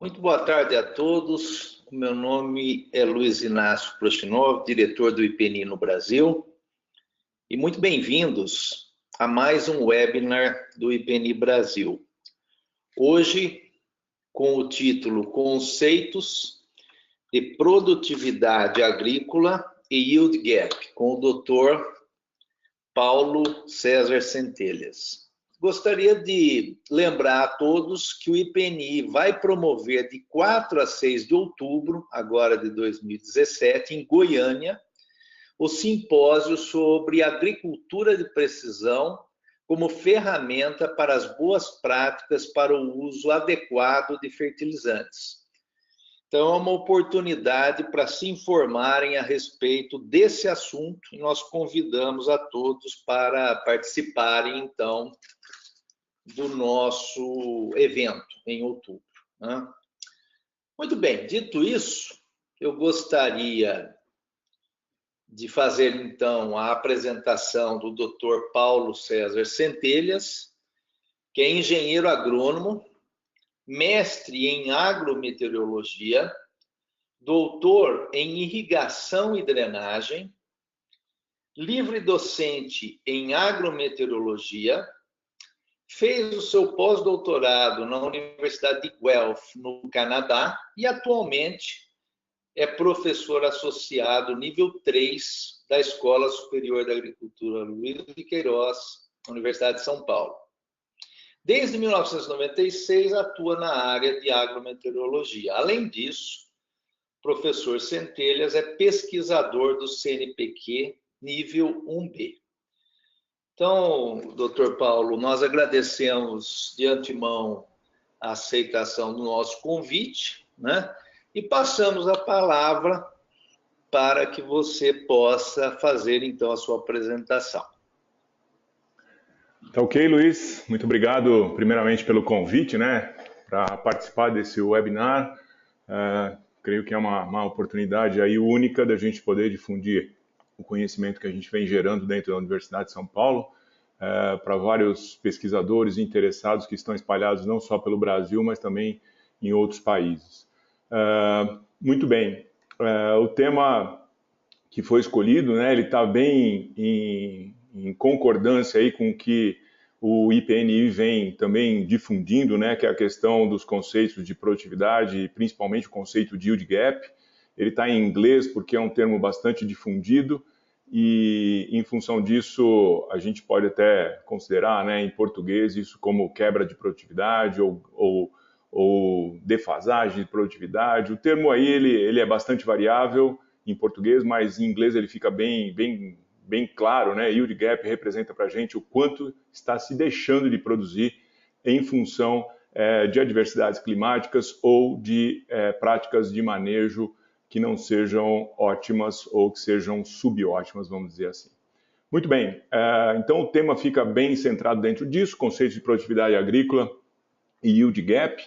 Muito boa tarde a todos. O meu nome é Luiz Inácio Prostinov, diretor do IPNI no Brasil. E muito bem-vindos a mais um webinar do IPNI Brasil. Hoje, com o título Conceitos de Produtividade Agrícola e Yield Gap, com o Dr. Paulo César Centelhas. Gostaria de lembrar a todos que o IPNI vai promover de 4 a 6 de outubro, agora de 2017, em Goiânia, o simpósio sobre agricultura de precisão como ferramenta para as boas práticas para o uso adequado de fertilizantes. Então, é uma oportunidade para se informarem a respeito desse assunto e nós convidamos a todos para participarem, então, do nosso evento em outubro. Né? Muito bem, dito isso, eu gostaria de fazer, então, a apresentação do Dr. Paulo César Centelhas, que é engenheiro agrônomo, mestre em agrometeorologia, doutor em irrigação e drenagem, livre docente em agrometeorologia, fez o seu pós-doutorado na Universidade de Guelph, no Canadá, e atualmente é professor associado nível 3 da Escola Superior da Agricultura Luiz de Queiroz, Universidade de São Paulo. Desde 1996 atua na área de agrometeorologia. Além disso, o professor Centelhas é pesquisador do CNPq nível 1B. Então, doutor Paulo, nós agradecemos de antemão a aceitação do nosso convite, né? E passamos a palavra para que você possa fazer, então, a sua apresentação. Tá ok, Luiz. Muito obrigado, primeiramente, pelo convite, né, para participar desse webinar. Creio que é uma oportunidade aí única da gente poder difundir o conhecimento que a gente vem gerando dentro da Universidade de São Paulo, para vários pesquisadores interessados que estão espalhados não só pelo Brasil, mas também em outros países. Muito bem, o tema que foi escolhido, né, ele está bem em concordância aí com o que o IPNI vem também difundindo, né, que é a questão dos conceitos de produtividade e principalmente o conceito de yield gap. Ele está em inglês porque é um termo bastante difundido e, em função disso, a gente pode até considerar, né, em português isso como quebra de produtividade ou defasagem de produtividade. O termo aí ele é bastante variável em português, mas em inglês ele fica bem claro, né? Yield gap representa para a gente o quanto está se deixando de produzir em função de adversidades climáticas ou de práticas de manejo que não sejam ótimas ou que sejam subótimas, vamos dizer assim. Muito bem, então o tema fica bem centrado dentro disso, conceitos de produtividade agrícola e yield gap.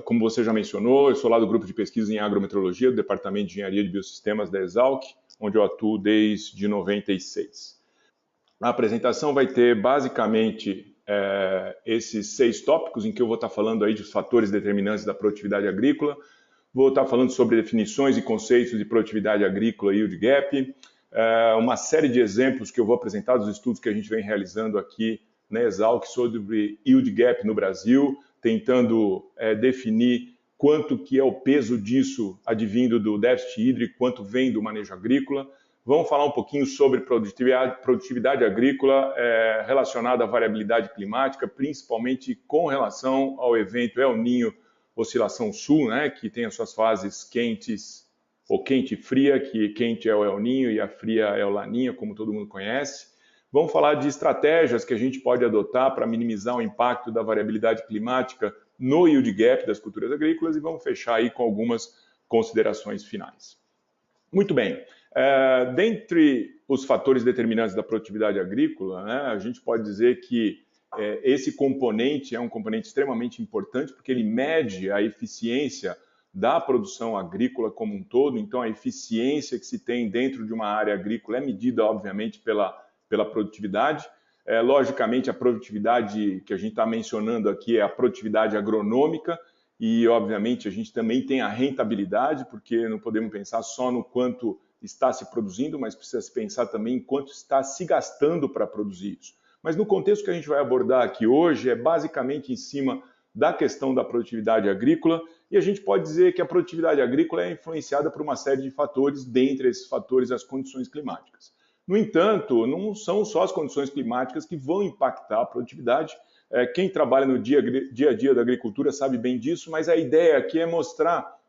Como você já mencionou, eu sou lá do grupo de pesquisa em agrometeorologia, do Departamento de Engenharia de Biosistemas da Exalc, onde eu atuo desde 96. A apresentação vai ter basicamente esses 6 tópicos em que eu vou estar falando aí dos fatores determinantes da produtividade agrícola, vou estar falando sobre definições e conceitos de produtividade agrícola e yield gap, uma série de exemplos que eu vou apresentar dos estudos que a gente vem realizando aqui na Exalc sobre yield gap no Brasil, tentando definir quanto que é o peso disso advindo do déficit hídrico, quanto vem do manejo agrícola. Vamos falar um pouquinho sobre produtividade agrícola relacionada à variabilidade climática, principalmente com relação ao evento El Niño Oscilação Sul, né, que tem as suas fases quentes ou quente e fria, que quente é o El Niño e a fria é o Laninha, como todo mundo conhece. Vamos falar de estratégias que a gente pode adotar para minimizar o impacto da variabilidade climática no yield gap das culturas agrícolas e vamos fechar aí com algumas considerações finais. Muito bem, dentre os fatores determinantes da produtividade agrícola, né, a gente pode dizer que esse componente é um componente extremamente importante porque ele mede a eficiência da produção agrícola como um todo, então a eficiência que se tem dentro de uma área agrícola é medida, obviamente, pela produtividade. Logicamente, a produtividade que a gente está mencionando aqui é a produtividade agronômica, e, obviamente, a gente também tem a rentabilidade, porque não podemos pensar só no quanto está se produzindo, mas precisa se pensar também em quanto está se gastando para produzir isso. Mas no contexto que a gente vai abordar aqui hoje, é basicamente em cima da questão da produtividade agrícola, e a gente pode dizer que a produtividade agrícola é influenciada por uma série de fatores, dentre esses fatores, as condições climáticas. No entanto, não são só as condições climáticas que vão impactar a produtividade. Quem trabalha no dia a dia da agricultura sabe bem disso, mas a ideia aqui é mostrar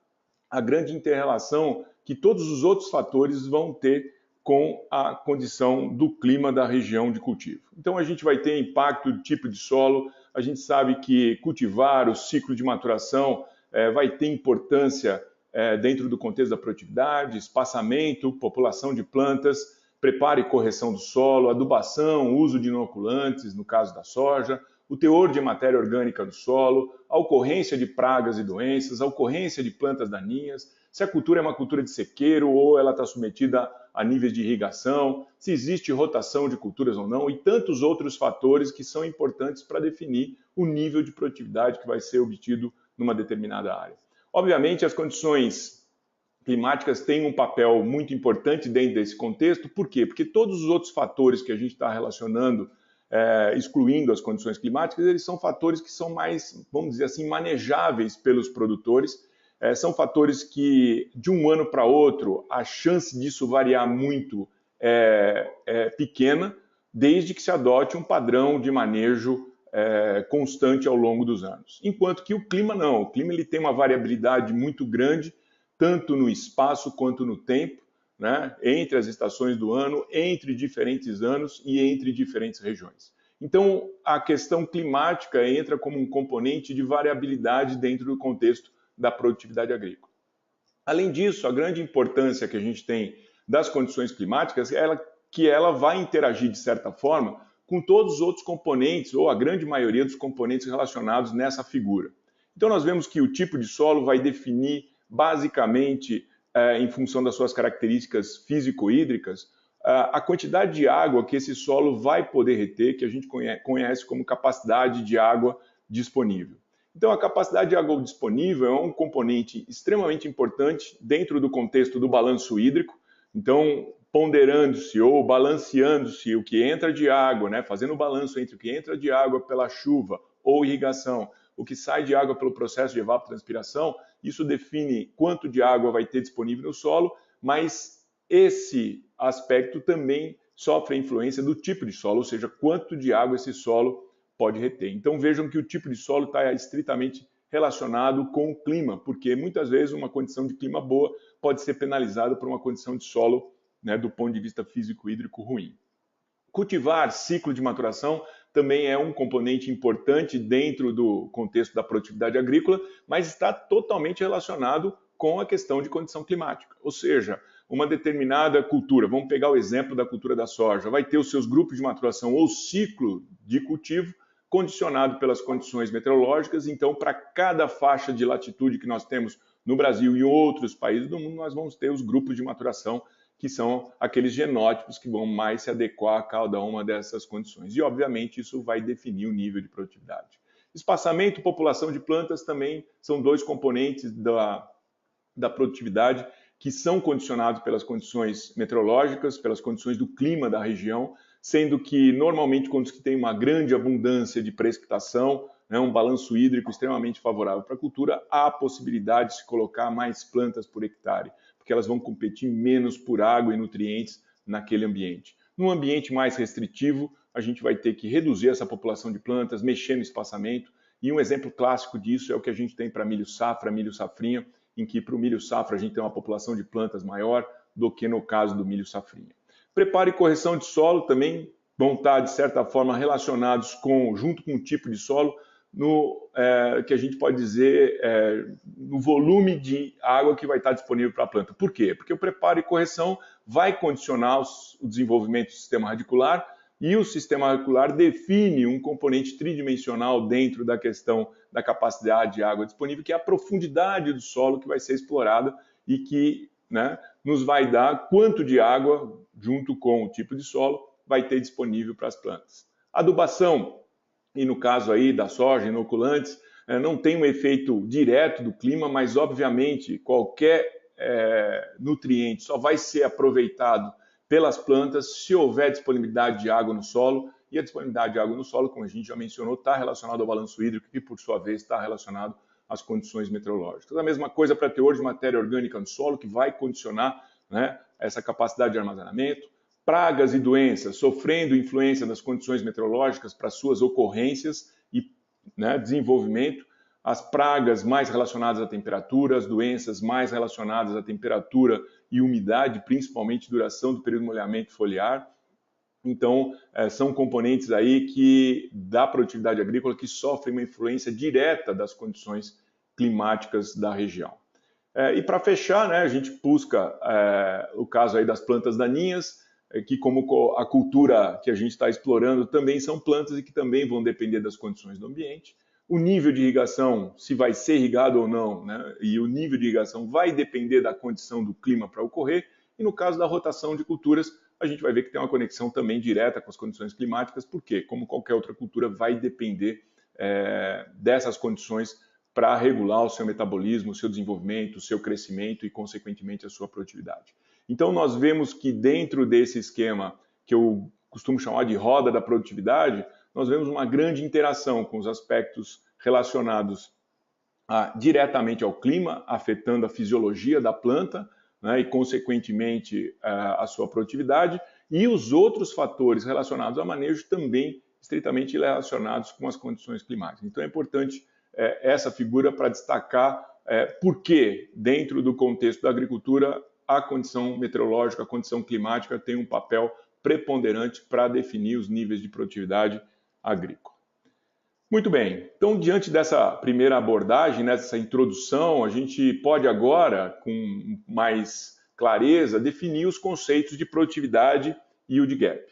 a grande interrelação que todos os outros fatores vão ter com a condição do clima da região de cultivo. Então a gente vai ter impacto do tipo de solo, a gente sabe que cultivar, o ciclo de maturação vai ter importância dentro do contexto da produtividade, espaçamento, população de plantas, preparo e correção do solo, adubação, uso de inoculantes, no caso da soja, o teor de matéria orgânica do solo, a ocorrência de pragas e doenças, a ocorrência de plantas daninhas, se a cultura é uma cultura de sequeiro ou ela está submetida a níveis de irrigação, se existe rotação de culturas ou não, e tantos outros fatores que são importantes para definir o nível de produtividade que vai ser obtido numa determinada área. Obviamente, as condições climáticas têm um papel muito importante dentro desse contexto. Por quê? Porque todos os outros fatores que a gente está relacionando, excluindo as condições climáticas, eles são fatores que são mais, vamos dizer assim, manejáveis pelos produtores. São fatores que, de um ano para outro, a chance disso variar muito é pequena, desde que se adote um padrão de manejo constante ao longo dos anos. Enquanto que o clima não. O clima ele tem uma variabilidade muito grande, tanto no espaço quanto no tempo, né, entre as estações do ano, entre diferentes anos e entre diferentes regiões. Então, a questão climática entra como um componente de variabilidade dentro do contexto da produtividade agrícola. Além disso, a grande importância que a gente tem das condições climáticas é que ela vai interagir, de certa forma, com todos os outros componentes, ou a grande maioria dos componentes relacionados nessa figura. Então, nós vemos que o tipo de solo vai definir, basicamente, em função das suas características físico-hídricas, a quantidade de água que esse solo vai poder reter, que a gente conhece como capacidade de água disponível. Então, a capacidade de água disponível é um componente extremamente importante dentro do contexto do balanço hídrico. Então, ponderando-se ou balanceando-se o que entra de água, né, fazendo o balanço entre o que entra de água pela chuva ou irrigação, o que sai de água pelo processo de evapotranspiração, isso define quanto de água vai ter disponível no solo, mas esse aspecto também sofre a influência do tipo de solo, ou seja, quanto de água esse solo pode reter. Então vejam que o tipo de solo está estritamente relacionado com o clima, porque muitas vezes uma condição de clima boa pode ser penalizada por uma condição de solo, né, do ponto de vista físico-hídrico ruim. Cultivar, ciclo de maturação, também é um componente importante dentro do contexto da produtividade agrícola, mas está totalmente relacionado com a questão de condição climática. Ou seja, uma determinada cultura, vamos pegar o exemplo da cultura da soja, vai ter os seus grupos de maturação ou ciclo de cultivo condicionado pelas condições meteorológicas. Então, para cada faixa de latitude que nós temos no Brasil e outros países do mundo, nós vamos ter os grupos de maturação, que são aqueles genótipos que vão mais se adequar a cada uma dessas condições. E, obviamente, isso vai definir o nível de produtividade. Espaçamento e população de plantas também são dois componentes da produtividade que são condicionados pelas condições meteorológicas, pelas condições do clima da região, sendo que, normalmente, quando se tem uma grande abundância de precipitação, né, um balanço hídrico extremamente favorável para a cultura, há a possibilidade de se colocar mais plantas por hectare, porque elas vão competir menos por água e nutrientes naquele ambiente. Num ambiente mais restritivo, a gente vai ter que reduzir essa população de plantas, mexer no espaçamento, e um exemplo clássico disso é o que a gente tem para milho safra, milho safrinha, em que para o milho safra a gente tem uma população de plantas maior do que no caso do milho safrinha. Preparo e correção de solo também vão estar, de certa forma, relacionados junto com o tipo de solo, que a gente pode dizer no volume de água que vai estar disponível para a planta. Por quê? Porque o preparo e correção vai condicionar o desenvolvimento do sistema radicular, e o sistema radicular define um componente tridimensional dentro da questão da capacidade de água disponível, que é a profundidade do solo que vai ser explorada e que, né, nos vai dar quanto de água, junto com o tipo de solo, vai ter disponível para as plantas. Adubação, e no caso aí da soja, inoculantes, não tem um efeito direto do clima, mas obviamente qualquer nutriente só vai ser aproveitado pelas plantas se houver disponibilidade de água no solo, e a disponibilidade de água no solo, como a gente já mencionou, está relacionado ao balanço hídrico, que por sua vez está relacionado às condições meteorológicas. A mesma coisa para teor de matéria orgânica no solo, que vai condicionar, né, essa capacidade de armazenamento. Pragas e doenças sofrendo influência das condições meteorológicas para suas ocorrências e, né, desenvolvimento. As pragas mais relacionadas à temperatura, as doenças mais relacionadas à temperatura e umidade, principalmente duração do período de molhamento foliar. Então, são componentes aí da produtividade agrícola que sofrem uma influência direta das condições climáticas da região. E para fechar, né, a gente busca o caso aí das plantas daninhas, que como a cultura que a gente está explorando também são plantas e que também vão depender das condições do ambiente. O nível de irrigação, se vai ser irrigado ou não, né, e o nível de irrigação vai depender da condição do clima para ocorrer. E no caso da rotação de culturas, a gente vai ver que tem uma conexão também direta com as condições climáticas, porque, como qualquer outra cultura, vai depender dessas condições para regular o seu metabolismo, o seu desenvolvimento, o seu crescimento e, consequentemente, a sua produtividade. Então, nós vemos que dentro desse esquema, que eu costumo chamar de roda da produtividade, nós vemos uma grande interação com os aspectos relacionados diretamente ao clima, afetando a fisiologia da planta, né, e, consequentemente, a sua produtividade, e os outros fatores relacionados ao manejo também estritamente relacionados com as condições climáticas. Então, é importante essa figura para destacar por que, dentro do contexto da agricultura, a condição meteorológica, a condição climática tem um papel preponderante para definir os níveis de produtividade agrícola. Muito bem, então diante dessa primeira abordagem, nessa introdução, a gente pode agora, com mais clareza, definir os conceitos de produtividade e yield gap.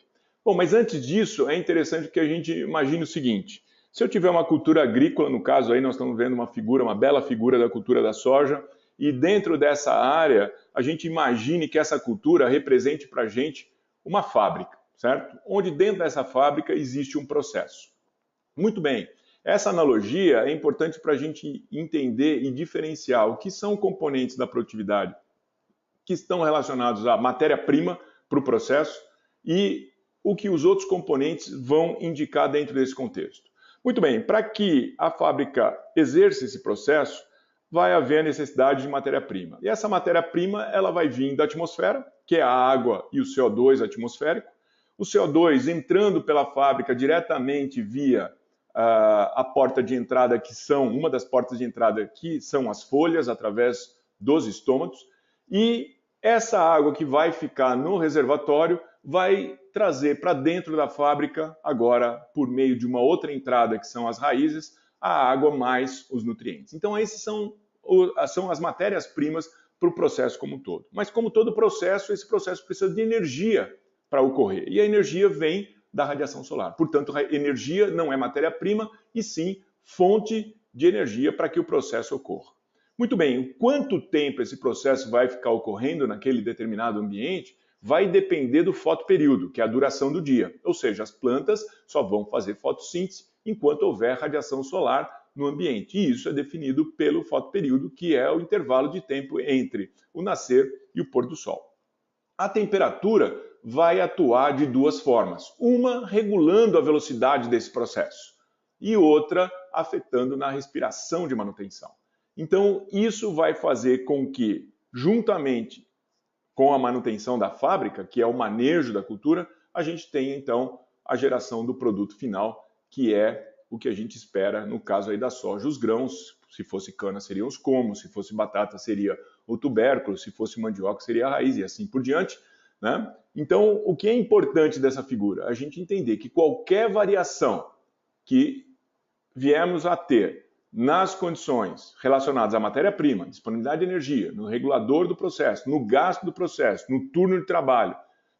Bom, mas antes disso, é interessante que a gente imagine o seguinte: se eu tiver uma cultura agrícola, no caso aí nós estamos vendo uma bela figura da cultura da soja, e dentro dessa área, a gente imagine que essa cultura represente para a gente uma fábrica, certo? Onde dentro dessa fábrica existe um processo. Muito bem, essa analogia é importante para a gente entender e diferenciar o que são componentes da produtividade que estão relacionados à matéria-prima para o processo e o que os outros componentes vão indicar dentro desse contexto. Muito bem, para que a fábrica exerça esse processo, vai haver a necessidade de matéria-prima. E essa matéria-prima ela vai vir da atmosfera, que é a água e o CO2 atmosférico. O CO2 entrando pela fábrica diretamente via a porta de entrada, uma das portas de entrada, que são as folhas, através dos estômatos, e essa água que vai ficar no reservatório vai trazer para dentro da fábrica, agora por meio de uma outra entrada, que são as raízes, a água mais os nutrientes. Então, esses são as matérias-primas para o processo como um todo. Mas, como todo processo, esse processo precisa de energia para ocorrer, e a energia vem da radiação solar. Portanto, a energia não é matéria-prima, e sim fonte de energia para que o processo ocorra. Muito bem, quanto tempo esse processo vai ficar ocorrendo naquele determinado ambiente vai depender do fotoperíodo, que é a duração do dia. Ou seja, as plantas só vão fazer fotossíntese enquanto houver radiação solar no ambiente. E isso é definido pelo fotoperíodo, que é o intervalo de tempo entre o nascer e o pôr do sol. A temperatura vai atuar de duas formas. Uma regulando a velocidade desse processo e outra afetando na respiração de manutenção. Então, isso vai fazer com que, juntamente com a manutenção da fábrica, que é o manejo da cultura, a gente tenha, então, a geração do produto final, que é o que a gente espera no caso aí da soja. Os grãos, se fosse cana, seriam os comos, se fosse batata, seria o tubérculo, se fosse mandioca, seria a raiz, e assim por diante, né? Então, o que é importante dessa figura? A gente entender que qualquer variação que viemos a ter nas condições relacionadas à matéria-prima, disponibilidade de energia, no regulador do processo, no gasto do processo, no turno de trabalho,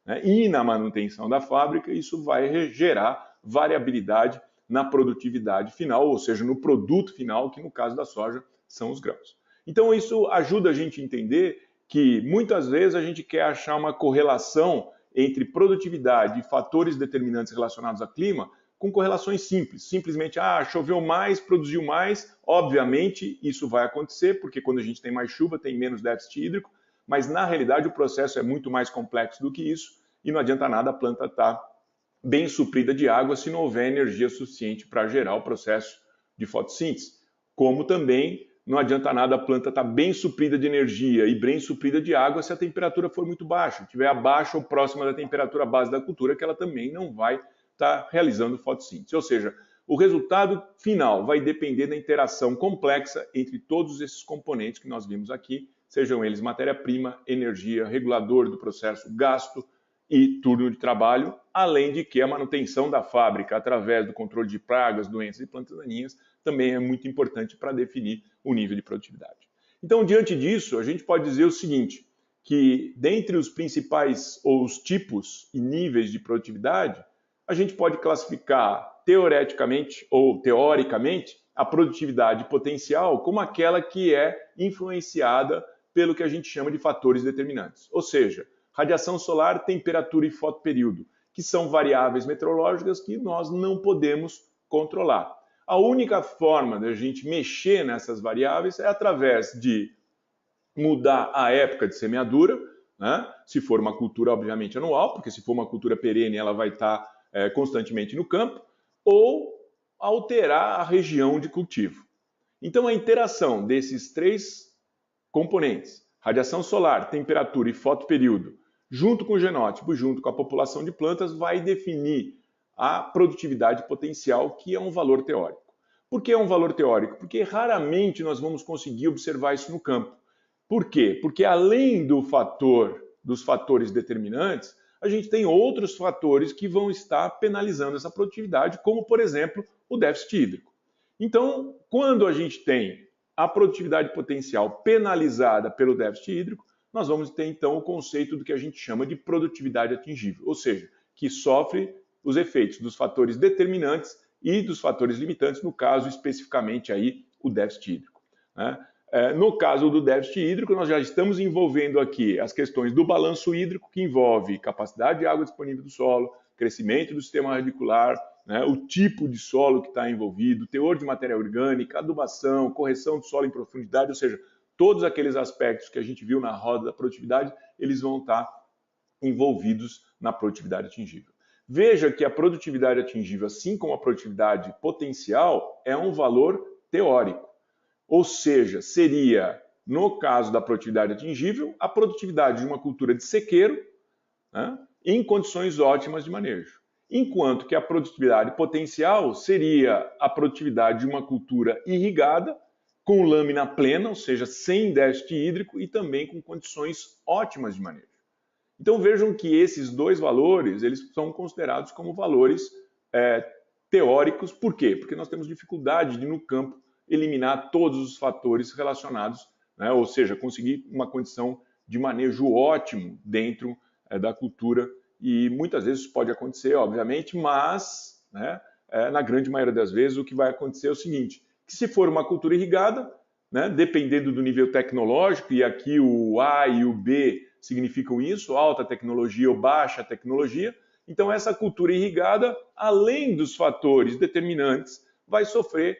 né, e na manutenção da fábrica, isso vai gerar variabilidade na produtividade final, ou seja, no produto final, que no caso da soja são os grãos. Então, isso ajuda a gente a entender que muitas vezes a gente quer achar uma correlação entre produtividade e fatores determinantes relacionados ao clima, com correlações simples. Simplesmente, choveu mais, produziu mais. Obviamente, isso vai acontecer, porque quando a gente tem mais chuva, tem menos déficit hídrico, mas na realidade o processo é muito mais complexo do que isso e não adianta nada a planta estar bem suprida de água se não houver energia suficiente para gerar o processo de fotossíntese. Como também não adianta nada a planta estar bem suprida de energia e bem suprida de água se a temperatura for muito baixa, estiver abaixo ou próxima da temperatura base da cultura, que ela também não vai estar realizando fotossíntese. Ou seja, o resultado final vai depender da interação complexa entre todos esses componentes que nós vimos aqui, sejam eles matéria-prima, energia, regulador do processo, gasto e turno de trabalho, além de que a manutenção da fábrica através do controle de pragas, doenças e plantas daninhas também é muito importante para definir o nível de produtividade. Então, diante disso, a gente pode dizer o seguinte, que dentre os principais ou os tipos e níveis de produtividade, a gente pode classificar teoreticamente ou teoricamente a produtividade potencial como aquela que é influenciada pelo que a gente chama de fatores determinantes, ou seja, radiação solar, temperatura e fotoperíodo, que são variáveis meteorológicas que nós não podemos controlar. A única forma de a gente mexer nessas variáveis é através de mudar a época de semeadura, né? Se for uma cultura, obviamente, anual, porque se for uma cultura perene, ela vai estar constantemente no campo, ou alterar a região de cultivo. Então, a interação desses três componentes, radiação solar, temperatura e fotoperíodo, junto com o genótipo, junto com a população de plantas, vai definir a produtividade potencial, que é um valor teórico. Por que é um valor teórico? Porque raramente nós vamos conseguir observar isso no campo. Por quê? Porque além dos fatores determinantes, a gente tem outros fatores que vão estar penalizando essa produtividade, como, por exemplo, o déficit hídrico. Então, quando a gente tem a produtividade potencial penalizada pelo déficit hídrico, nós vamos ter, então, o conceito do que a gente chama de produtividade atingível, ou seja, que sofre os efeitos dos fatores determinantes e dos fatores limitantes, no caso, especificamente, aí, o déficit hídrico, né? No caso do déficit hídrico, nós já estamos envolvendo aqui as questões do balanço hídrico, que envolve capacidade de água disponível do solo, crescimento do sistema radicular, né, o tipo de solo que está envolvido, teor de matéria orgânica, adubação, correção do solo em profundidade, ou seja, todos aqueles aspectos que a gente viu na roda da produtividade, eles vão estar envolvidos na produtividade atingível. Veja que a produtividade atingível, assim como a produtividade potencial, é um valor teórico. Ou seja, seria, no caso da produtividade atingível, a produtividade de uma cultura de sequeiro, né, em condições ótimas de manejo. Enquanto que a produtividade potencial seria a produtividade de uma cultura irrigada, com lâmina plena, ou seja, sem déficit hídrico e também com condições ótimas de manejo. Então vejam que esses dois valores, eles são considerados como valores teóricos. Por quê? Porque nós temos dificuldade de, no campo, eliminar todos os fatores relacionados, né? Ou seja, conseguir uma condição de manejo ótimo dentro da cultura. E muitas vezes isso pode acontecer, obviamente, mas, né, na grande maioria das vezes o que vai acontecer é o seguinte, que se for uma cultura irrigada, né, dependendo do nível tecnológico, e aqui o A e o B significam isso, alta tecnologia ou baixa tecnologia, então essa cultura irrigada, além dos fatores determinantes, vai sofrer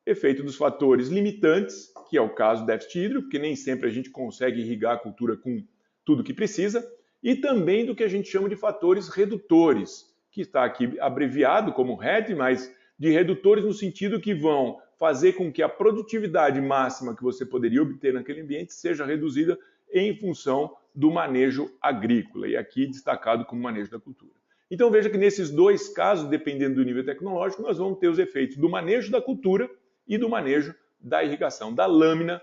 efeito dos fatores limitantes, que é o caso do déficit hídrico, porque nem sempre a gente consegue irrigar a cultura com tudo que precisa, e também do que a gente chama de fatores redutores, que está aqui abreviado como RED, mas de redutores no sentido que vão fazer com que a produtividade máxima que você poderia obter naquele ambiente seja reduzida em função do manejo agrícola, e aqui destacado como manejo da cultura. Então veja que nesses dois casos, dependendo do nível tecnológico, nós vamos ter os efeitos do manejo da cultura e do manejo da irrigação, da lâmina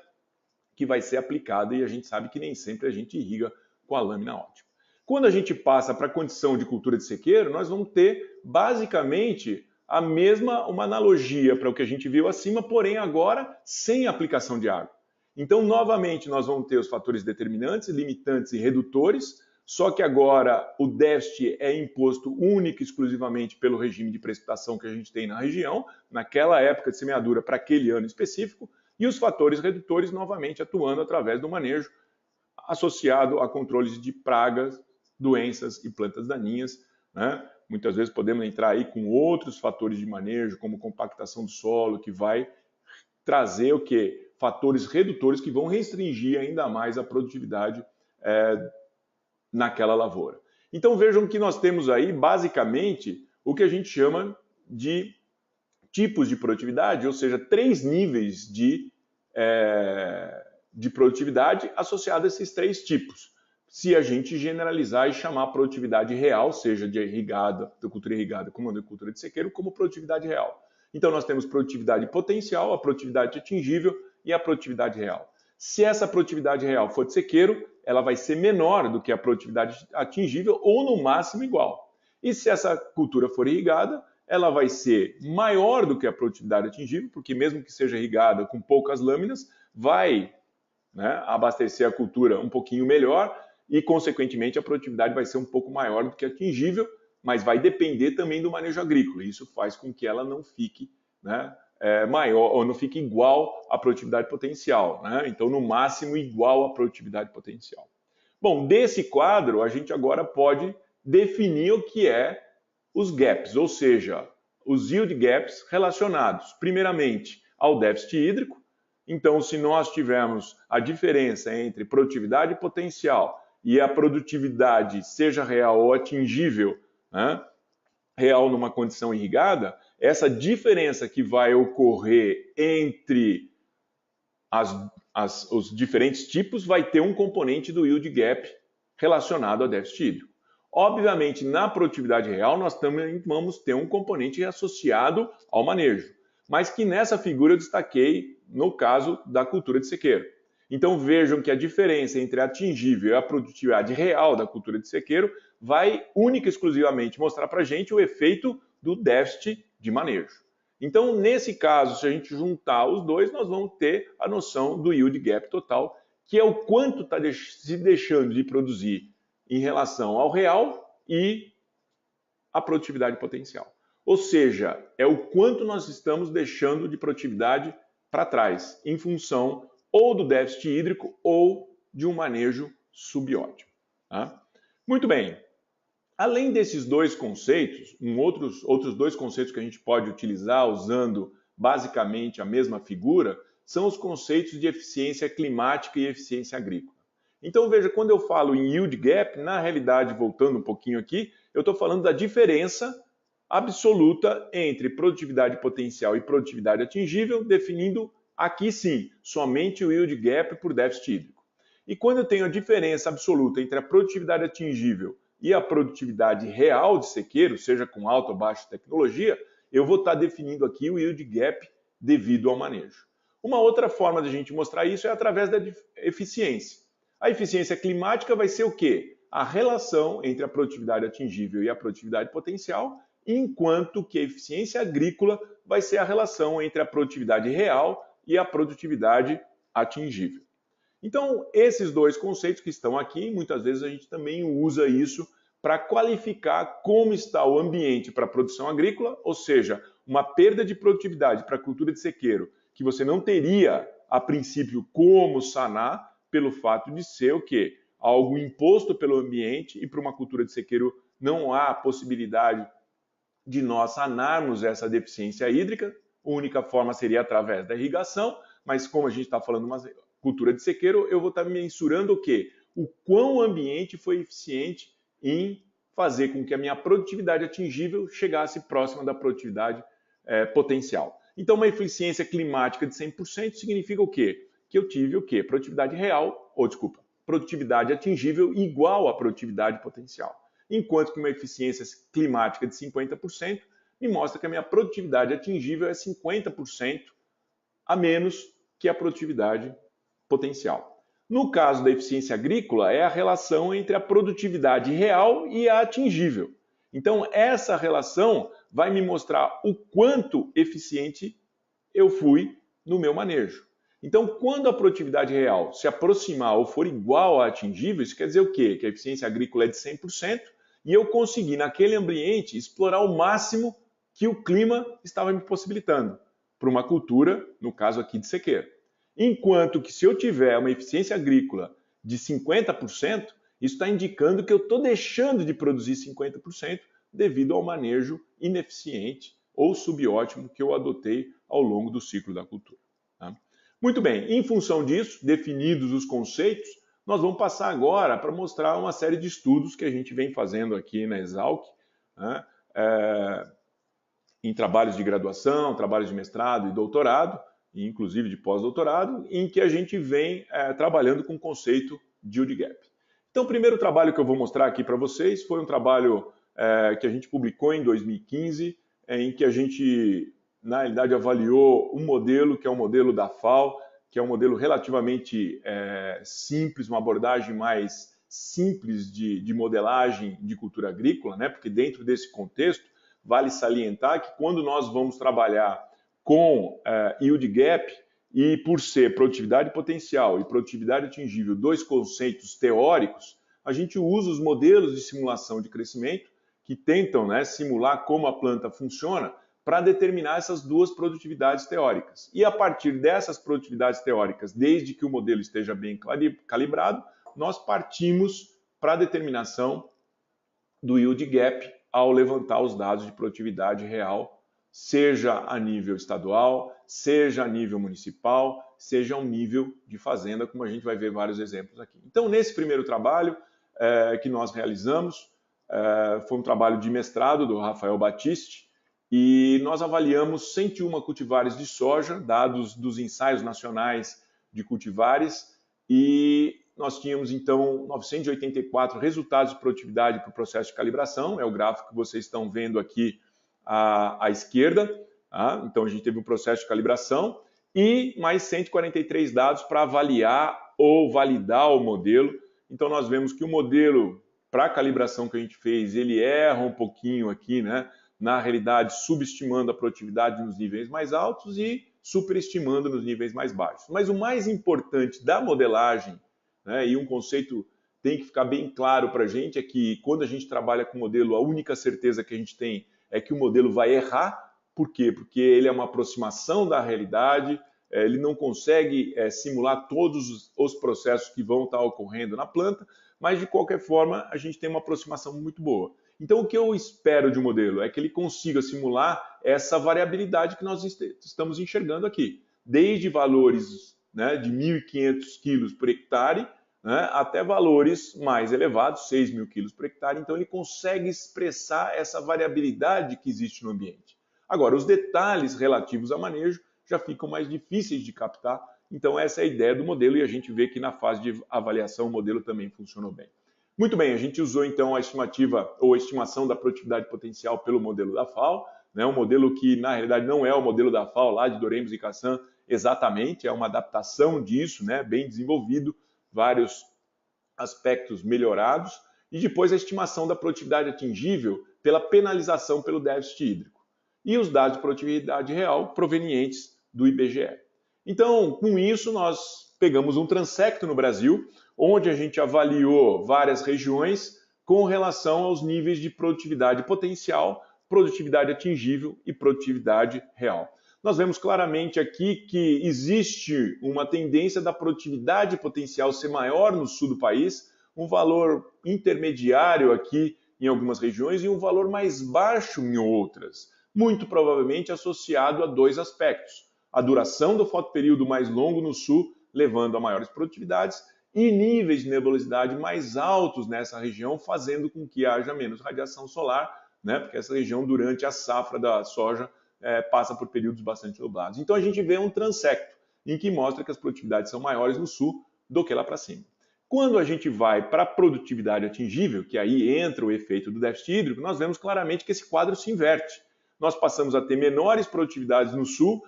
que vai ser aplicada, e a gente sabe que nem sempre a gente irriga com a lâmina ótima. Quando a gente passa para a condição de cultura de sequeiro, nós vamos ter basicamente uma analogia para o que a gente viu acima, porém agora sem aplicação de água. Então, novamente, nós vamos ter os fatores determinantes, limitantes e redutores, só que agora o déficit é imposto única e exclusivamente pelo regime de precipitação que a gente tem na região, naquela época de semeadura para aquele ano específico, e os fatores redutores novamente atuando através do manejo associado a controles de pragas, doenças e plantas daninhas, né? Muitas vezes podemos entrar aí com outros fatores de manejo, como compactação do solo, que vai trazer o quê? Fatores redutores que vão restringir ainda mais a produtividade naquela lavoura. Então vejam que nós temos aí basicamente o que a gente chama de tipos de produtividade, ou seja, 3 níveis de produtividade associados a esses 3 tipos. Se a gente generalizar e chamar a produtividade real, seja de irrigada, de cultura irrigada como de cultura de sequeiro, como produtividade real. Então nós temos produtividade potencial, a produtividade atingível e a produtividade real. Se essa produtividade real for de sequeiro, ela vai ser menor do que a produtividade atingível ou no máximo igual. E se essa cultura for irrigada, ela vai ser maior do que a produtividade atingível, porque mesmo que seja irrigada com poucas lâminas, vai abastecer a cultura um pouquinho melhor e, consequentemente, a produtividade vai ser um pouco maior do que atingível, mas vai depender também do manejo agrícola. Isso faz com que ela não fique maior ou não fique igual à produtividade potencial. Então, no máximo, igual à produtividade potencial. Bom, desse quadro, a gente agora pode definir o que é os gaps, ou seja, os yield gaps relacionados, primeiramente, ao déficit hídrico. Então, se nós tivermos a diferença entre produtividade potencial e a produtividade, seja real ou atingível, real numa condição irrigada, essa diferença que vai ocorrer entre os diferentes tipos vai ter um componente do yield gap relacionado ao déficit hídrico. Obviamente, na produtividade real, nós também vamos ter um componente associado ao manejo, mas que nessa figura eu destaquei no caso da cultura de sequeiro. Então vejam que a diferença entre a atingível e a produtividade real da cultura de sequeiro vai única e exclusivamente mostrar para a gente o efeito do déficit de manejo. Então, nesse caso, se a gente juntar os dois, nós vamos ter a noção do yield gap total, que é o quanto está se deixando de produzir em relação ao real e a produtividade potencial. Ou seja, é o quanto nós estamos deixando de produtividade para trás, em função ou do déficit hídrico ou de um manejo subótimo. Muito bem. Além desses dois conceitos, outros 2 conceitos que a gente pode utilizar usando basicamente a mesma figura, são os conceitos de eficiência climática e eficiência agrícola. Então veja, quando eu falo em yield gap, na realidade, voltando um pouquinho aqui, eu estou falando da diferença absoluta entre produtividade potencial e produtividade atingível, definindo aqui sim, somente o yield gap por déficit hídrico. E quando eu tenho a diferença absoluta entre a produtividade atingível e a produtividade real de sequeiro, seja com alta ou baixa tecnologia, eu vou estar definindo aqui o yield gap devido ao manejo. Uma outra forma de a gente mostrar isso é através da eficiência. A eficiência climática vai ser o quê? A relação entre a produtividade atingível e a produtividade potencial, enquanto que a eficiência agrícola vai ser a relação entre a produtividade real e a produtividade atingível. Então, esses 2 conceitos que estão aqui, muitas vezes a gente também usa isso para qualificar como está o ambiente para a produção agrícola, ou seja, uma perda de produtividade para a cultura de sequeiro, que você não teria, a princípio, como sanar, pelo fato de ser o quê? Algo imposto pelo ambiente, e para uma cultura de sequeiro não há possibilidade de nós sanarmos essa deficiência hídrica. A única forma seria através da irrigação, mas como a gente está falando de uma cultura de sequeiro, eu vou estar mensurando o quê? O quão o ambiente foi eficiente em fazer com que a minha produtividade atingível chegasse próxima da produtividade potencial. Então, uma eficiência climática de 100% significa o quê? Que eu tive o quê? Produtividade atingível igual à produtividade potencial. Enquanto que uma eficiência climática de 50% me mostra que a minha produtividade atingível é 50% a menos que a produtividade potencial. No caso da eficiência agrícola, é a relação entre a produtividade real e a atingível. Então, essa relação vai me mostrar o quanto eficiente eu fui no meu manejo. Então, quando a produtividade real se aproximar ou for igual à atingível, isso quer dizer o quê? Que a eficiência agrícola é de 100% e eu consegui, naquele ambiente, explorar o máximo que o clima estava me possibilitando para uma cultura, no caso aqui de sequeiro. Enquanto que se eu tiver uma eficiência agrícola de 50%, isso está indicando que eu estou deixando de produzir 50% devido ao manejo ineficiente ou subótimo que eu adotei ao longo do ciclo da cultura. Tá? Muito bem, em função disso, definidos os conceitos, nós vamos passar agora para mostrar uma série de estudos que a gente vem fazendo aqui na Exalc, né? Em trabalhos de graduação, trabalhos de mestrado e doutorado, e inclusive de pós-doutorado, em que a gente vem trabalhando com o conceito de yield gap. Então, o primeiro trabalho que eu vou mostrar aqui para vocês foi um trabalho que a gente publicou em 2015, em que a gente, na realidade, avaliou um modelo que é o modelo da FAO, que é um modelo relativamente simples, uma abordagem mais simples de modelagem de cultura agrícola, né? Porque dentro desse contexto, vale salientar que quando nós vamos trabalhar com yield gap, e por ser produtividade potencial e produtividade atingível, dois conceitos teóricos, a gente usa os modelos de simulação de crescimento que tentam, né, simular como a planta funciona para determinar essas duas produtividades teóricas. E a partir dessas produtividades teóricas, desde que o modelo esteja bem calibrado, nós partimos para a determinação do yield gap ao levantar os dados de produtividade real, seja a nível estadual, seja a nível municipal, seja ao nível de fazenda, como a gente vai ver vários exemplos aqui. Então, nesse primeiro trabalho que nós realizamos, foi um trabalho de mestrado do Rafael Battisti, e nós avaliamos 101 cultivares de soja, dados dos ensaios nacionais de cultivares, e nós tínhamos, então, 984 resultados de produtividade para o processo de calibração, é o gráfico que vocês estão vendo aqui à esquerda. Tá? Então, a gente teve um processo de calibração e mais 143 dados para avaliar ou validar o modelo. Então, nós vemos que o modelo, para a calibração que a gente fez, ele erra um pouquinho aqui, né? Na realidade, subestimando a produtividade nos níveis mais altos e superestimando nos níveis mais baixos. Mas o mais importante da modelagem, né, e um conceito tem que ficar bem claro para a gente, é que quando a gente trabalha com modelo, a única certeza que a gente tem é que o modelo vai errar. Por quê? Porque ele é uma aproximação da realidade, ele não consegue simular todos os processos que vão estar ocorrendo na planta, mas de qualquer forma a gente tem uma aproximação muito boa. Então o que eu espero de um modelo é que ele consiga simular essa variabilidade que nós estamos enxergando aqui, desde valores, né, de 1.500 quilos por hectare, né, até valores mais elevados, 6.000 quilos por hectare. Então ele consegue expressar essa variabilidade que existe no ambiente. Agora, os detalhes relativos a manejo já ficam mais difíceis de captar, então essa é a ideia do modelo e a gente vê que na fase de avaliação o modelo também funcionou bem. Muito bem, a gente usou então a estimativa ou a estimação da produtividade potencial pelo modelo da FAO, né, um modelo que na realidade não é o modelo da FAO lá de Doremos e Cassan exatamente, é uma adaptação disso, né, bem desenvolvido, vários aspectos melhorados, e depois a estimação da produtividade atingível pela penalização pelo déficit hídrico. E os dados de produtividade real provenientes do IBGE. Então, com isso, nós pegamos um transecto no Brasil, onde a gente avaliou várias regiões com relação aos níveis de produtividade potencial, produtividade atingível e produtividade real. Nós vemos claramente aqui que existe uma tendência da produtividade potencial ser maior no sul do país, um valor intermediário aqui em algumas regiões e um valor mais baixo em outras, muito provavelmente associado a dois aspectos: a duração do fotoperíodo mais longo no sul, levando a maiores produtividades, e níveis de nebulosidade mais altos nessa região, fazendo com que haja menos radiação solar, né? Porque essa região, durante a safra da soja, passa por períodos bastante nublados. Então a gente vê um transecto em que mostra que as produtividades são maiores no sul do que lá para cima. Quando a gente vai para a produtividade atingível, que aí entra o efeito do déficit hídrico, nós vemos claramente que esse quadro se inverte. Nós passamos a ter menores produtividades no sul,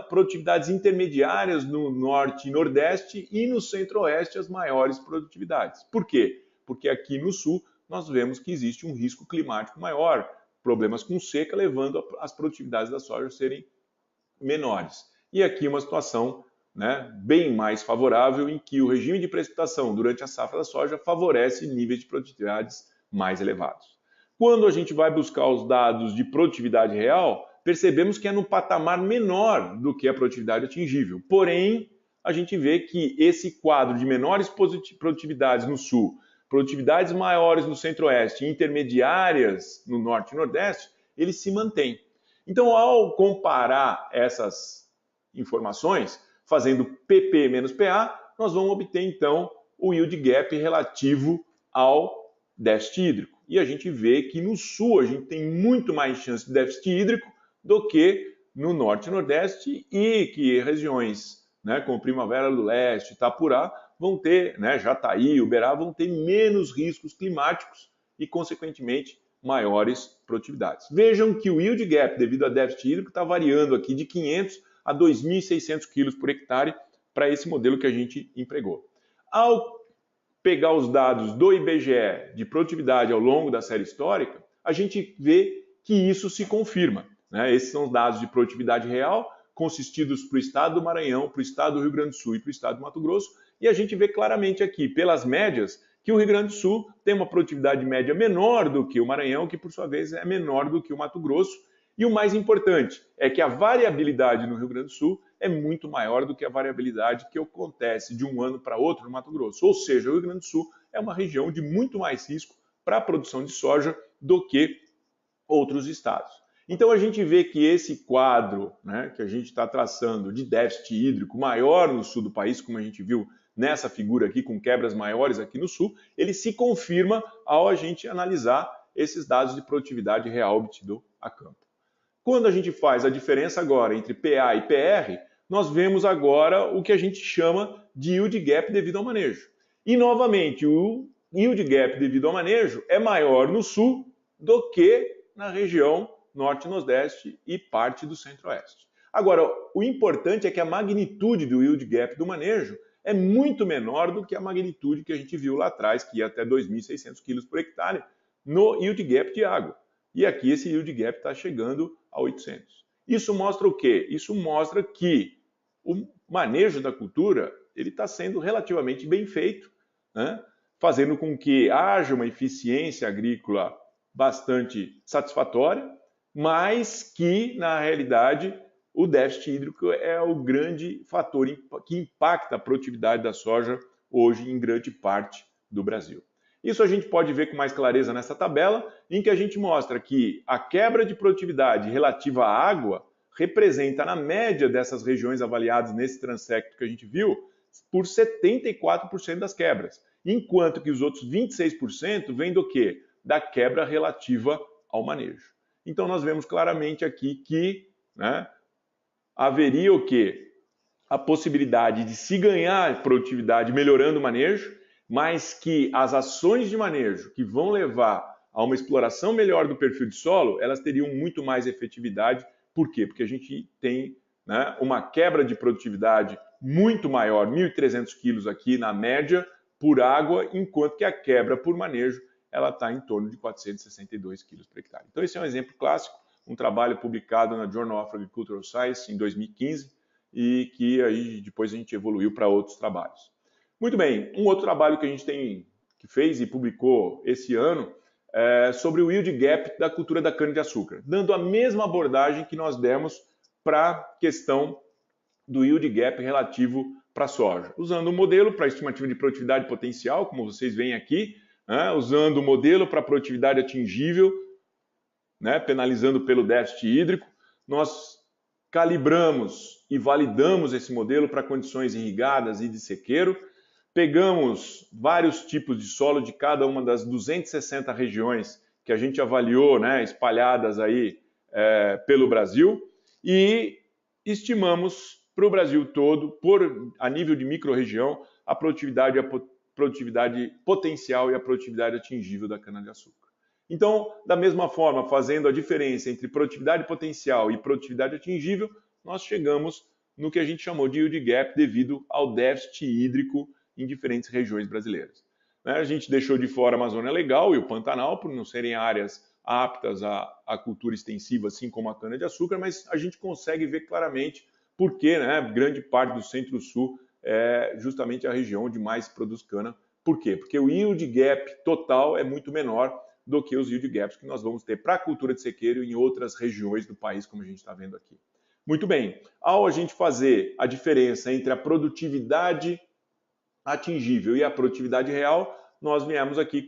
produtividades intermediárias no norte e nordeste, e no centro-oeste as maiores produtividades. Por quê? Porque aqui no sul nós vemos que existe um risco climático maior, problemas com seca, levando as produtividades da soja a serem menores. E aqui uma situação, né, bem mais favorável, em que o regime de precipitação durante a safra da soja favorece níveis de produtividades mais elevados. Quando a gente vai buscar os dados de produtividade real, percebemos que é num patamar menor do que a produtividade atingível. Porém, a gente vê que esse quadro de menores produtividades no sul, produtividades maiores no Centro-Oeste e intermediárias no Norte e Nordeste, ele se mantém. Então, ao comparar essas informações, fazendo PP menos PA, nós vamos obter, então, o yield gap relativo ao déficit hídrico. E a gente vê que no Sul a gente tem muito mais chance de déficit hídrico do que no Norte e Nordeste, e que regiões, né, como Primavera do Leste, Itapurá, vão ter, né, Jataí, Uberá, vão ter menos riscos climáticos e, consequentemente, maiores produtividades. Vejam que o yield gap devido a déficit hídrico está variando aqui de 500 a 2.600 quilos por hectare para esse modelo que a gente empregou. Ao pegar os dados do IBGE de produtividade ao longo da série histórica, a gente vê que isso se confirma, né? Esses são os dados de produtividade real, consistidos para o estado do Maranhão, para o estado do Rio Grande do Sul e para o estado do Mato Grosso, e a gente vê claramente aqui, pelas médias, que o Rio Grande do Sul tem uma produtividade média menor do que o Maranhão, que por sua vez é menor do que o Mato Grosso. E o mais importante é que a variabilidade no Rio Grande do Sul é muito maior do que a variabilidade que acontece de um ano para outro no Mato Grosso. Ou seja, o Rio Grande do Sul é uma região de muito mais risco para a produção de soja do que outros estados. Então a gente vê que esse quadro, né, que a gente está traçando de déficit hídrico maior no sul do país, como a gente viu nessa figura aqui, com quebras maiores aqui no sul, ele se confirma ao a gente analisar esses dados de produtividade real obtido a campo. Quando a gente faz a diferença agora entre PA e PR, nós vemos agora o que a gente chama de yield gap devido ao manejo. E, novamente, o yield gap devido ao manejo é maior no sul do que na região norte e nordeste e parte do centro-oeste. Agora, o importante é que a magnitude do yield gap do manejo é muito menor do que a magnitude que a gente viu lá atrás, que ia até 2.600 quilos por hectare, no yield gap de água. E aqui esse yield gap está chegando a 800. Isso mostra o quê? Isso mostra que o manejo da cultura ele está sendo relativamente bem feito, né? Fazendo com que haja uma eficiência agrícola bastante satisfatória, mas que, na realidade, o déficit hídrico é o grande fator que impacta a produtividade da soja hoje em grande parte do Brasil. Isso a gente pode ver com mais clareza nessa tabela, em que a gente mostra que a quebra de produtividade relativa à água representa, na média dessas regiões avaliadas nesse transecto que a gente viu, por 74% das quebras, enquanto que os outros 26% vêm do quê? Da quebra relativa ao manejo. Então nós vemos claramente aqui que, né, haveria o quê? A possibilidade de se ganhar produtividade melhorando o manejo, mas que as ações de manejo que vão levar a uma exploração melhor do perfil de solo, elas teriam muito mais efetividade. Por quê? Porque a gente tem, né, uma quebra de produtividade muito maior, 1.300 quilos aqui na média, por água, enquanto que a quebra por manejo ela está em torno de 462 quilos por hectare. Então esse é um exemplo clássico, um trabalho publicado na Journal of Agricultural Science em 2015 e que aí depois a gente evoluiu para outros trabalhos. Muito bem, um outro trabalho que a gente que fez e publicou esse ano é sobre o yield gap da cultura da cana-de-açúcar, dando a mesma abordagem que nós demos para a questão do yield gap relativo para a soja, usando um modelo para estimativa de produtividade potencial, como vocês veem aqui, né, usando o modelo para produtividade atingível, né, penalizando pelo déficit hídrico. Nós calibramos e validamos esse modelo para condições irrigadas e de sequeiro. Pegamos vários tipos de solo de cada uma das 260 regiões que a gente avaliou, né, espalhadas aí pelo Brasil, e estimamos para o Brasil todo, a nível de micro-região, a produtividade potencial e a produtividade atingível da cana-de-açúcar. Então, da mesma forma, fazendo a diferença entre produtividade potencial e produtividade atingível, nós chegamos no que a gente chamou de yield gap devido ao déficit hídrico em diferentes regiões brasileiras. A gente deixou de fora a Amazônia Legal e o Pantanal, por não serem áreas aptas à cultura extensiva, assim como a cana-de-açúcar, mas a gente consegue ver claramente por que, né, grande parte do Centro-Sul é justamente a região onde mais produz cana. Por quê? Porque o yield gap total é muito menor do que os yield gaps que nós vamos ter para a cultura de sequeiro em outras regiões do país, como a gente está vendo aqui. Muito bem, ao a gente fazer a diferença entre a produtividade atingível e a produtividade real, nós viemos aqui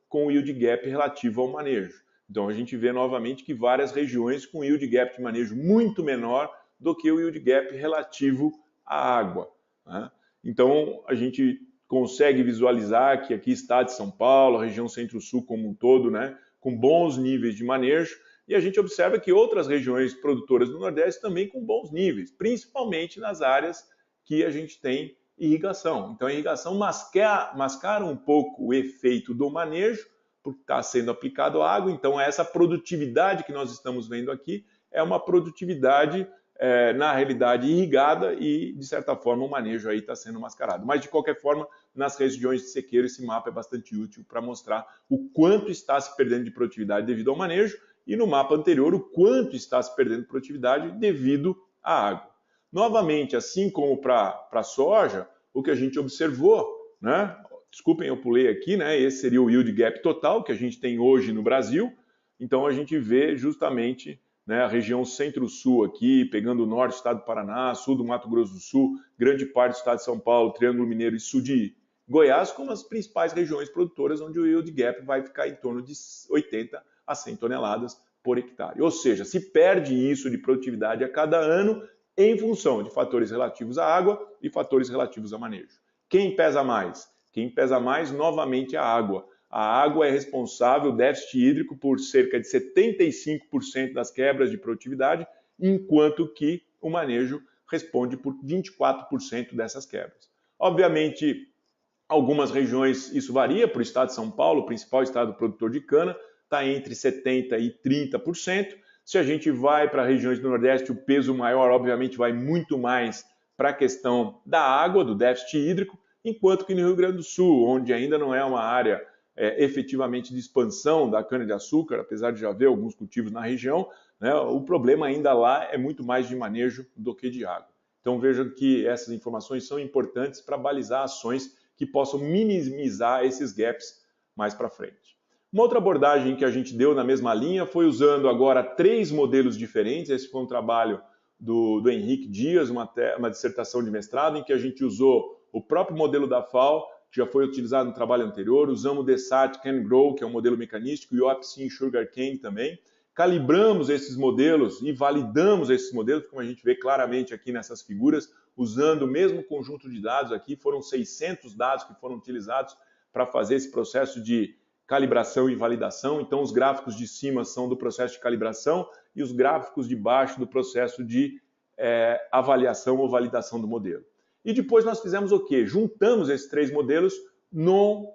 com o yield gap relativo ao manejo. Então a gente vê novamente que várias regiões com yield gap de manejo muito menor do que o yield gap relativo à água, né? Então a gente consegue visualizar que aqui está de São Paulo, a região Centro-Sul como um todo, né, com bons níveis de manejo, e a gente observa que outras regiões produtoras do Nordeste também com bons níveis, principalmente nas áreas que a gente tem irrigação. Então a irrigação mascara um pouco o efeito do manejo, porque está sendo aplicado a água, então essa produtividade que nós estamos vendo aqui é uma produtividade, na realidade, irrigada e, de certa forma, o manejo aí está sendo mascarado. Mas, de qualquer forma, nas regiões de sequeiro, esse mapa é bastante útil para mostrar o quanto está se perdendo de produtividade devido ao manejo e, no mapa anterior, o quanto está se perdendo de produtividade devido à água. Novamente, assim como para a soja, o que a gente observou, né? Desculpem, eu pulei aqui, né? Esse seria o yield gap total que a gente tem hoje no Brasil. Então, a gente vê justamente, né, a região centro-sul aqui, pegando o norte do estado do Paraná, sul do Mato Grosso do Sul, grande parte do estado de São Paulo, Triângulo Mineiro e sul de Goiás, como as principais regiões produtoras, onde o yield gap vai ficar em torno de 80 a 100 toneladas por hectare. Ou seja, se perde isso de produtividade a cada ano em função de fatores relativos à água e fatores relativos a manejo. Quem pesa mais? Quem pesa mais, novamente, é a água. A água é responsável, o déficit hídrico, por cerca de 75% das quebras de produtividade, enquanto que o manejo responde por 24% dessas quebras. Obviamente, algumas regiões isso varia, para o estado de São Paulo, o principal estado produtor de cana, está entre 70% e 30%. Se a gente vai para regiões do Nordeste, o peso maior, obviamente, vai muito mais para a questão da água, do déficit hídrico, enquanto que no Rio Grande do Sul, onde ainda não é uma área efetivamente de expansão da cana-de-açúcar, apesar de já haver alguns cultivos na região, né, o problema ainda lá é muito mais de manejo do que de água. Então vejam que essas informações são importantes para balizar ações que possam minimizar esses gaps mais para frente. Uma outra abordagem que a gente deu na mesma linha foi usando agora 3 modelos diferentes. Esse foi um trabalho do Henrique Dias, uma dissertação de mestrado, em que a gente usou o próprio modelo da FAO, que já foi utilizado no trabalho anterior, usamos o DESAT Can Grow, que é um modelo mecanístico, e o OPSIM Sugarcane também. Calibramos esses modelos e validamos esses modelos, como a gente vê claramente aqui nessas figuras, usando o mesmo conjunto de dados aqui. Foram 600 dados que foram utilizados para fazer esse processo de calibração e validação. Então, os gráficos de cima são do processo de calibração e os gráficos de baixo do processo de avaliação ou validação do modelo. E depois nós fizemos o quê? Juntamos esses 3 modelos num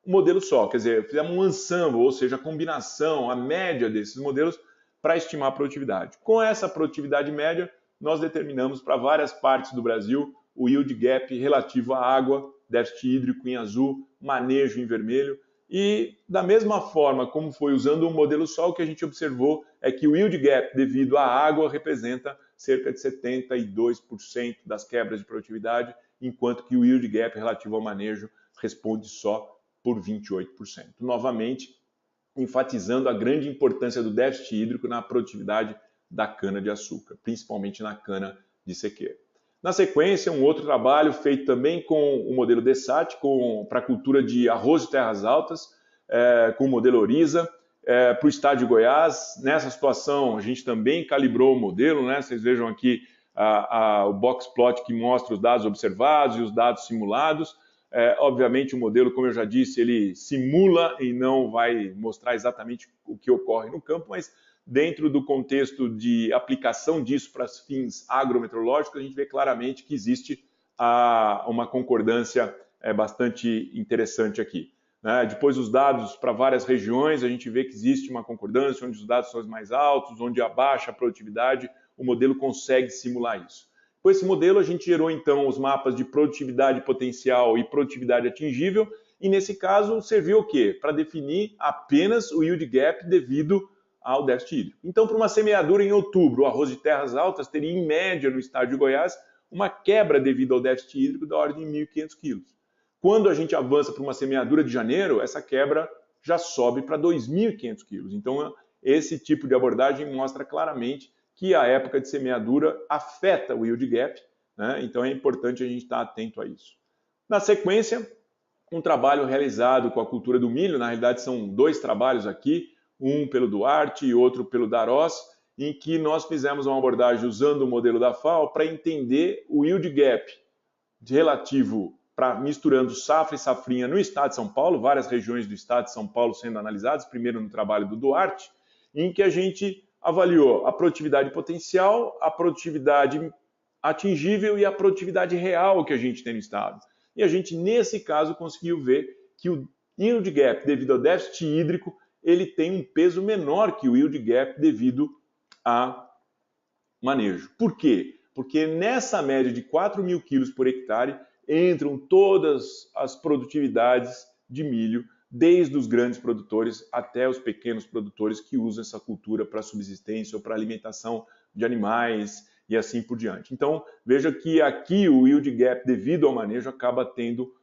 modelo só, quer dizer, fizemos um ensemble, ou seja, a combinação, a média desses modelos para estimar a produtividade. Com essa produtividade média, nós determinamos para várias partes do Brasil o yield gap relativo à água, déficit hídrico em azul, manejo em vermelho. E da mesma forma como foi usando um modelo só, o que a gente observou é que o yield gap devido à água representa cerca de 72% das quebras de produtividade, enquanto que o yield gap relativo ao manejo responde só por 28%. Novamente, enfatizando a grande importância do déficit hídrico na produtividade da cana-de-açúcar, principalmente na cana de sequeiro. Na sequência, um outro trabalho feito também com o modelo DESAT, para a cultura de arroz de terras altas, com o modelo Oriza, para o estado de Goiás. Nessa situação, a gente também calibrou o modelo, né? Vocês vejam aqui o box plot que mostra os dados observados e os dados simulados. Obviamente, o modelo, como eu já disse, ele simula e não vai mostrar exatamente o que ocorre no campo, mas dentro do contexto de aplicação disso para fins agrometeorológicos, a gente vê claramente que existe uma concordância bastante interessante aqui. Depois, os dados para várias regiões, a gente vê que existe uma concordância, onde os dados são mais altos, onde abaixa a produtividade, o modelo consegue simular isso. Com esse modelo, a gente gerou, então, os mapas de produtividade potencial e produtividade atingível, e, nesse caso, serviu o quê? Para definir apenas o yield gap devido ao déficit hídrico. Então, para uma semeadura em outubro, o arroz de terras altas teria, em média, no estado de Goiás, uma quebra devido ao déficit hídrico da ordem de 1.500 quilos. Quando a gente avança para uma semeadura de janeiro, essa quebra já sobe para 2.500 quilos. Então, esse tipo de abordagem mostra claramente que a época de semeadura afeta o yield gap, né? Então é importante a gente estar atento a isso. Na sequência, um trabalho realizado com a cultura do milho, na realidade são 2 trabalhos aqui, um pelo Duarte e outro pelo Darós, em que nós fizemos uma abordagem usando o modelo da FAO para entender o yield gap relativo, misturando safra e safrinha no estado de São Paulo, várias regiões do estado de São Paulo sendo analisadas, primeiro no trabalho do Duarte, em que a gente avaliou a produtividade potencial, a produtividade atingível e a produtividade real que a gente tem no estado. E a gente, nesse caso, conseguiu ver que o yield gap, devido ao déficit hídrico, ele tem um peso menor que o yield gap devido a manejo. Por quê? Porque nessa média de 4.000 quilos por hectare entram todas as produtividades de milho, desde os grandes produtores até os pequenos produtores que usam essa cultura para subsistência ou para alimentação de animais e assim por diante. Então, veja que aqui o yield gap, devido ao manejo, acaba tendo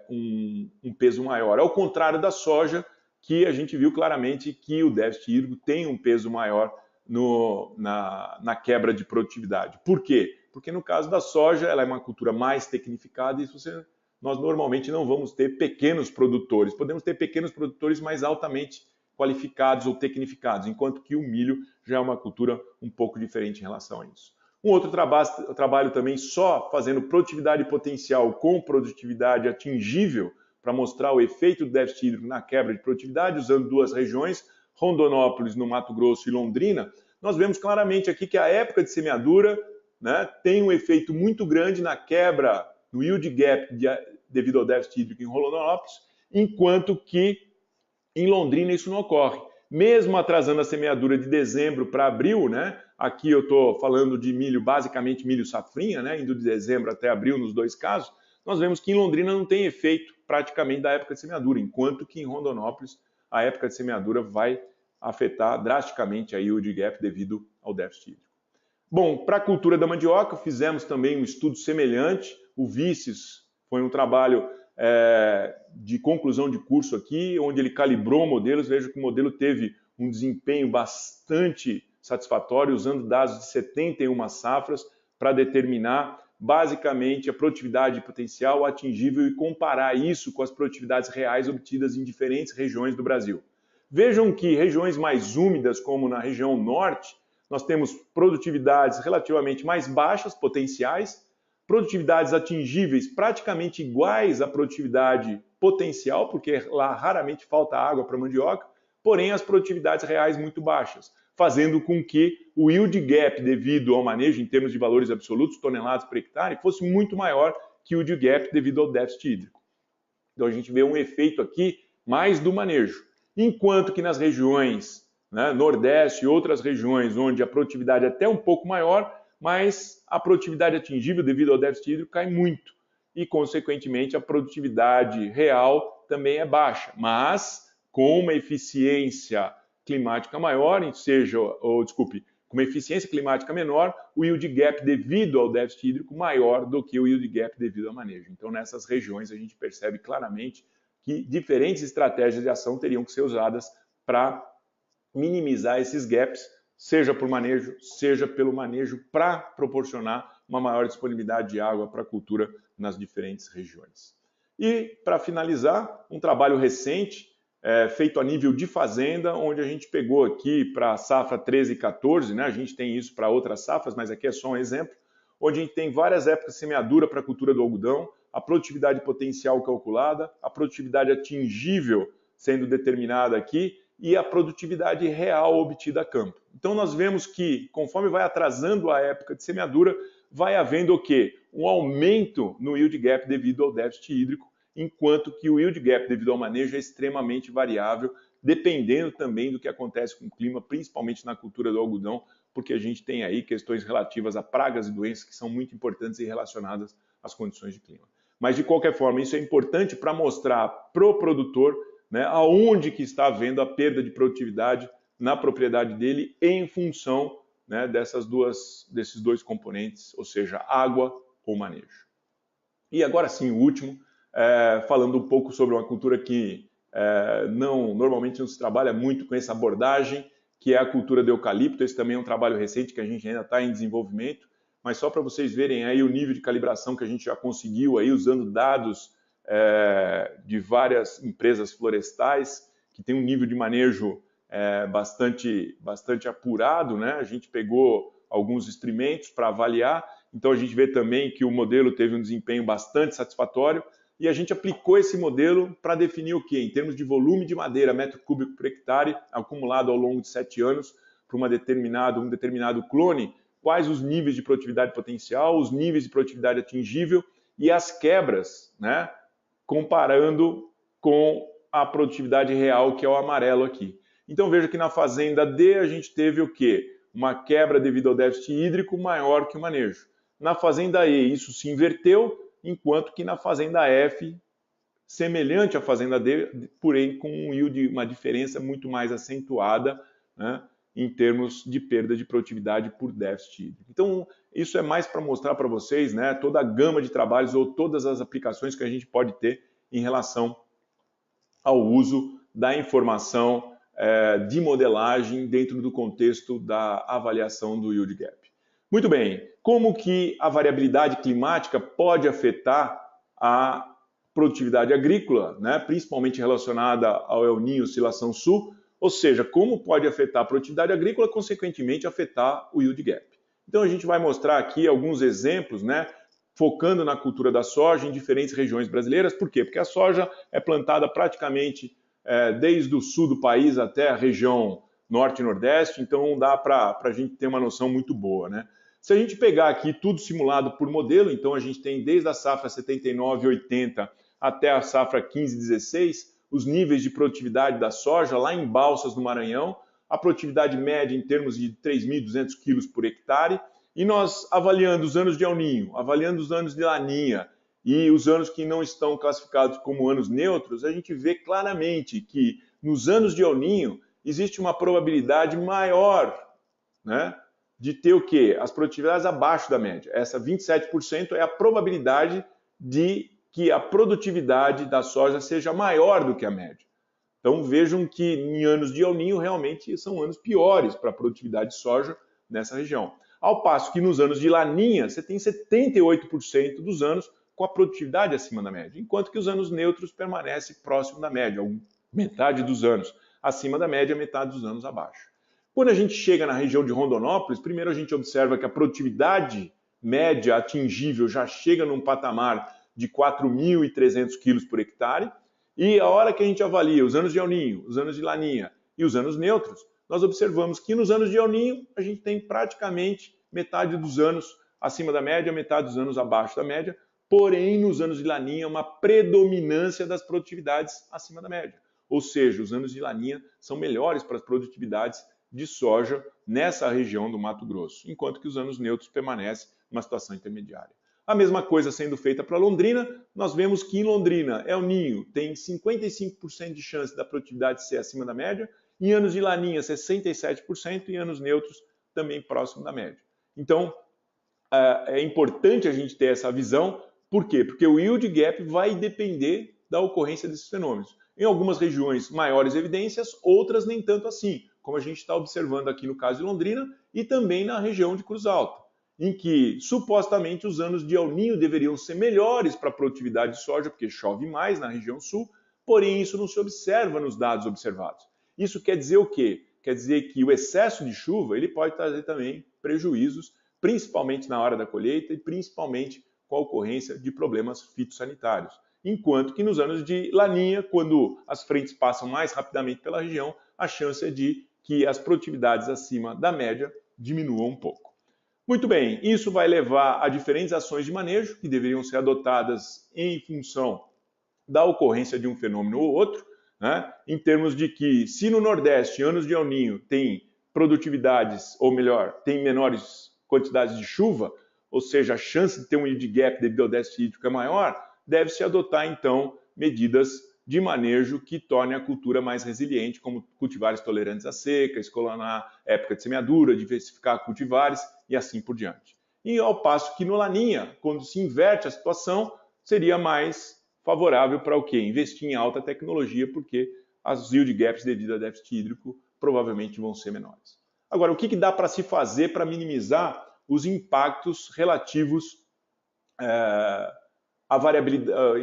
um peso maior. Ao contrário da soja, que a gente viu claramente que o déficit hídrico tem um peso maior na quebra de produtividade. Por quê? Porque no caso da soja, ela é uma cultura mais tecnificada e nós normalmente não vamos ter pequenos produtores. Podemos ter pequenos produtores mais altamente qualificados ou tecnificados, enquanto que o milho já é uma cultura um pouco diferente em relação a isso. Um outro trabalho também só fazendo produtividade potencial com produtividade atingível para mostrar o efeito do déficit hídrico na quebra de produtividade, usando 2 regiões, Rondonópolis, no Mato Grosso, e Londrina. Nós vemos claramente aqui que a época de semeadura, né, tem um efeito muito grande na quebra, no yield gap devido ao déficit hídrico em Rondonópolis, enquanto que em Londrina isso não ocorre. Mesmo atrasando a semeadura de dezembro para abril, né, aqui eu estou falando de milho, basicamente milho safrinha, né, indo de dezembro até abril nos 2 casos, nós vemos que em Londrina não tem efeito praticamente da época de semeadura, enquanto que em Rondonópolis a época de semeadura vai afetar drasticamente a yield gap devido ao déficit hídrico. Bom, para a cultura da mandioca, fizemos também um estudo semelhante. O Vices foi um trabalho de conclusão de curso aqui, onde ele calibrou modelos. Veja que o modelo teve um desempenho bastante satisfatório, usando dados de 71 safras para determinar basicamente a produtividade potencial atingível e comparar isso com as produtividades reais obtidas em diferentes regiões do Brasil. Vejam que regiões mais úmidas, como na região norte, nós temos produtividades relativamente mais baixas, potenciais, produtividades atingíveis praticamente iguais à produtividade potencial, porque lá raramente falta água para a mandioca, porém as produtividades reais muito baixas, fazendo com que o yield gap devido ao manejo em termos de valores absolutos, toneladas por hectare, fosse muito maior que o yield gap devido ao déficit hídrico. Então a gente vê um efeito aqui mais do manejo. Enquanto que nas regiões, né, Nordeste e outras regiões onde a produtividade é até um pouco maior, mas a produtividade atingível devido ao déficit hídrico cai muito. E, consequentemente, a produtividade real também é baixa, mas com uma eficiência climática maior, com uma eficiência climática menor, o yield gap devido ao déficit hídrico maior do que o yield gap devido ao manejo. Então, nessas regiões, a gente percebe claramente que diferentes estratégias de ação teriam que ser usadas para minimizar esses gaps, seja por manejo, seja pelo manejo para proporcionar uma maior disponibilidade de água para a cultura nas diferentes regiões. E, para finalizar, um trabalho recente, feito a nível de fazenda, onde a gente pegou aqui para a safra 13 e 14, né? A gente tem isso para outras safras, mas aqui é só um exemplo, onde a gente tem várias épocas de semeadura para a cultura do algodão, a produtividade potencial calculada, a produtividade atingível sendo determinada aqui e a produtividade real obtida a campo. Então nós vemos que, conforme vai atrasando a época de semeadura, vai havendo o quê? Um aumento no yield gap devido ao déficit hídrico, enquanto que o yield gap devido ao manejo é extremamente variável, dependendo também do que acontece com o clima, principalmente na cultura do algodão, porque a gente tem aí questões relativas a pragas e doenças que são muito importantes e relacionadas às condições de clima. Mas, de qualquer forma, isso é importante para mostrar para o produtor, né, aonde que está havendo a perda de produtividade na propriedade dele em função, né, desses 2 componentes, ou seja, água ou manejo. E agora sim, o último, falando um pouco sobre uma cultura que normalmente não se trabalha muito com essa abordagem, que é a cultura do eucalipto. Esse também é um trabalho recente que a gente ainda está em desenvolvimento, mas só para vocês verem aí o nível de calibração que a gente já conseguiu aí usando dados de várias empresas florestais que tem um nível de manejo bastante apurado, né? A gente pegou alguns experimentos para avaliar, então a gente vê também que o modelo teve um desempenho bastante satisfatório e a gente aplicou esse modelo para definir o quê? Em termos de volume de madeira, metro cúbico por hectare, acumulado ao longo de 7 anos para um determinado clone, quais os níveis de produtividade potencial, os níveis de produtividade atingível e as quebras, né? Comparando com a produtividade real, que é o amarelo aqui. Então veja que na fazenda D a gente teve o quê? Uma quebra devido ao déficit hídrico maior que o manejo. Na fazenda E isso se inverteu, enquanto que na fazenda F, semelhante à fazenda D, porém com um yield, uma diferença muito mais acentuada, né, em termos de perda de produtividade por déficit hídrico. Então isso é mais para mostrar para vocês, né, toda a gama de trabalhos ou todas as aplicações que a gente pode ter em relação ao uso da informação de modelagem dentro do contexto da avaliação do yield gap. Muito bem, como que a variabilidade climática pode afetar a produtividade agrícola, né, principalmente relacionada ao El Niño Oscilação Sul, ou seja, como pode afetar a produtividade agrícola, consequentemente afetar o yield gap. Então a gente vai mostrar aqui alguns exemplos, né, focando na cultura da soja em diferentes regiões brasileiras. Por quê? Porque a soja é plantada praticamente desde o sul do país até a região norte e nordeste, então dá para a gente ter uma noção muito boa, né? Se a gente pegar aqui tudo simulado por modelo, então a gente tem desde a safra 79-80 até a safra 15-16, os níveis de produtividade da soja lá em Balsas, no Maranhão, a produtividade média em termos de 3.200 quilos por hectare, e nós avaliando os anos de El Niño, avaliando os anos de Laninha e os anos que não estão classificados como anos neutros, a gente vê claramente que nos anos de El Niño existe uma probabilidade maior, né, de ter o quê? As produtividades abaixo da média. Essa 27% é a probabilidade de que a produtividade da soja seja maior do que a média. Então vejam que em anos de El Niño realmente são anos piores para a produtividade de soja nessa região. Ao passo que nos anos de Laninha você tem 78% dos anos com a produtividade acima da média, enquanto que os anos neutros permanecem próximo da média, metade dos anos acima da média, metade dos anos abaixo. Quando a gente chega na região de Rondonópolis, primeiro a gente observa que a produtividade média atingível já chega num patamar de 4.300 quilos por hectare, e a hora que a gente avalia os anos de El Niño, os anos de Laninha e os anos neutros, nós observamos que nos anos de El Niño a gente tem praticamente metade dos anos acima da média, metade dos anos abaixo da média, porém nos anos de Laninha uma predominância das produtividades acima da média. Ou seja, os anos de Laninha são melhores para as produtividades de soja nessa região do Mato Grosso, enquanto que os anos neutros permanecem numa situação intermediária. A mesma coisa sendo feita para Londrina, nós vemos que em Londrina, El Niño tem 55% de chance da produtividade ser acima da média, em anos de Laninha 67% e em anos neutros também próximo da média. Então, é importante a gente ter essa visão. Por quê? Porque o yield gap vai depender da ocorrência desses fenômenos. Em algumas regiões, maiores evidências, outras nem tanto assim, como a gente está observando aqui no caso de Londrina e também na região de Cruz Alta, em que supostamente os anos de El Niño deveriam ser melhores para a produtividade de soja, porque chove mais na região sul, porém isso não se observa nos dados observados. Isso quer dizer o quê? Quer dizer que o excesso de chuva ele pode trazer também prejuízos, principalmente na hora da colheita e principalmente com a ocorrência de problemas fitossanitários. Enquanto que nos anos de Laninha, quando as frentes passam mais rapidamente pela região, a chance é de que as produtividades acima da média diminuam um pouco. Muito bem, isso vai levar a diferentes ações de manejo que deveriam ser adotadas em função da ocorrência de um fenômeno ou outro, né? Em termos de que, se no Nordeste, anos de El Niño, tem produtividades, ou melhor, tem menores quantidades de chuva, ou seja, a chance de ter um yield gap devido ao déficit hídrico é maior, deve-se adotar, então, medidas de manejo que tornem a cultura mais resiliente, como cultivares tolerantes à seca, escalonar época de semeadura, diversificar cultivares e assim por diante. E ao passo que no Laninha, quando se inverte a situação, seria mais favorável para o quê? Investir em alta tecnologia, porque as yield gaps devido ao déficit hídrico provavelmente vão ser menores. Agora, o que dá para se fazer para minimizar os impactos relativos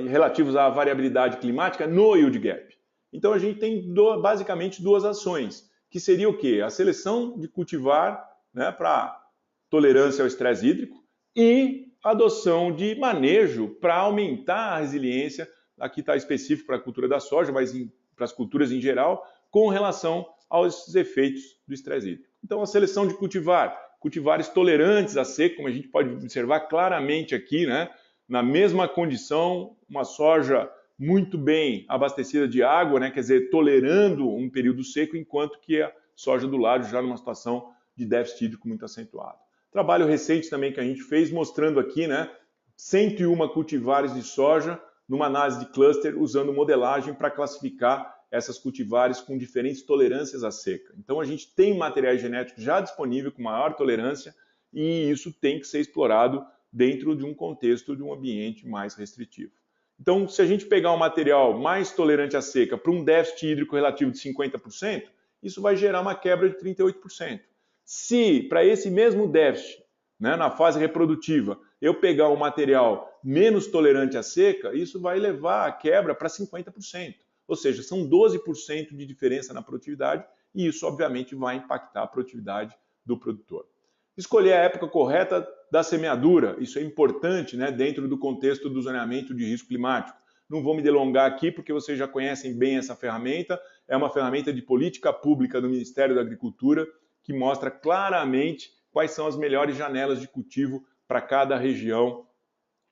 relativos à variabilidade climática no yield gap. Então a gente tem basicamente duas ações, que seria o quê? A seleção de cultivar, né, para tolerância ao estresse hídrico e adoção de manejo para aumentar a resiliência, aqui está específico para a cultura da soja, mas para as culturas em geral, com relação aos efeitos do estresse hídrico. Então a seleção de cultivares tolerantes à seca, como a gente pode observar claramente aqui, né, na mesma condição, uma soja muito bem abastecida de água, né, quer dizer, tolerando um período seco, enquanto que a soja do lado já numa situação de déficit hídrico muito acentuado. Trabalho recente também que a gente fez, mostrando aqui, né, 101 cultivares de soja numa análise de cluster, usando modelagem para classificar essas cultivares com diferentes tolerâncias à seca. Então a gente tem materiais genéticos já disponíveis com maior tolerância e isso tem que ser explorado dentro de um contexto de um ambiente mais restritivo. Então, se a gente pegar um material mais tolerante à seca para um déficit hídrico relativo de 50%, isso vai gerar uma quebra de 38%. Se para esse mesmo déficit, né, na fase reprodutiva, eu pegar um material menos tolerante à seca, isso vai levar a quebra para 50%. Ou seja, são 12% de diferença na produtividade e isso, obviamente, vai impactar a produtividade do produtor. Escolher a época correta da semeadura, isso é importante, né, dentro do contexto do zoneamento de risco climático. Não vou me delongar aqui porque vocês já conhecem bem essa ferramenta, é uma ferramenta de política pública do Ministério da Agricultura que mostra claramente quais são as melhores janelas de cultivo para cada região,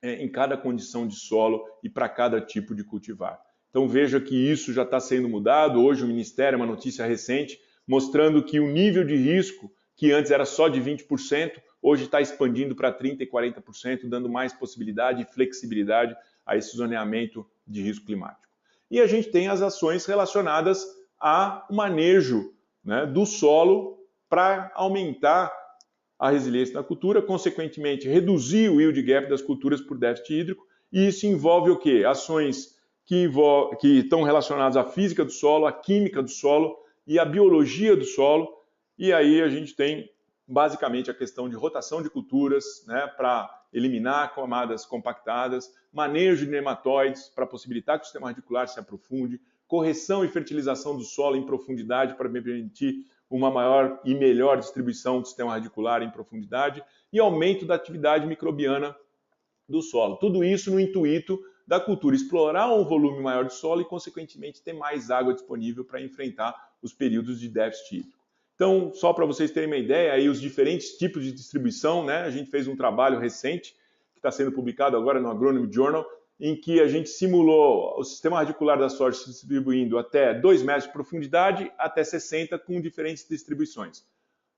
em cada condição de solo e para cada tipo de cultivar. Então veja que isso já está sendo mudado. Hoje o Ministério, uma notícia recente, mostrando que o nível de risco, que antes era só de 20%, hoje está expandindo para 30% e 40%, dando mais possibilidade e flexibilidade a esse zoneamento de risco climático. E a gente tem as ações relacionadas ao manejo, né, do solo para aumentar a resiliência da cultura, consequentemente reduzir o yield gap das culturas por déficit hídrico, e isso envolve o quê? Ações que estão relacionadas à física do solo, à química do solo e à biologia do solo, e aí a gente tem basicamente a questão de rotação de culturas, né, para eliminar camadas compactadas, manejo de nematóides para possibilitar que o sistema radicular se aprofunde, correção e fertilização do solo em profundidade para permitir uma maior e melhor distribuição do sistema radicular em profundidade e aumento da atividade microbiana do solo. Tudo isso no intuito da cultura explorar um volume maior de solo e, consequentemente, ter mais água disponível para enfrentar os períodos de déficit hídrico. Então, só para vocês terem uma ideia, aí os diferentes tipos de distribuição, né? A gente fez um trabalho recente, que está sendo publicado agora no Agronomy Journal, em que a gente simulou o sistema radicular da soja se distribuindo até 2 metros de profundidade, até 60, com diferentes distribuições.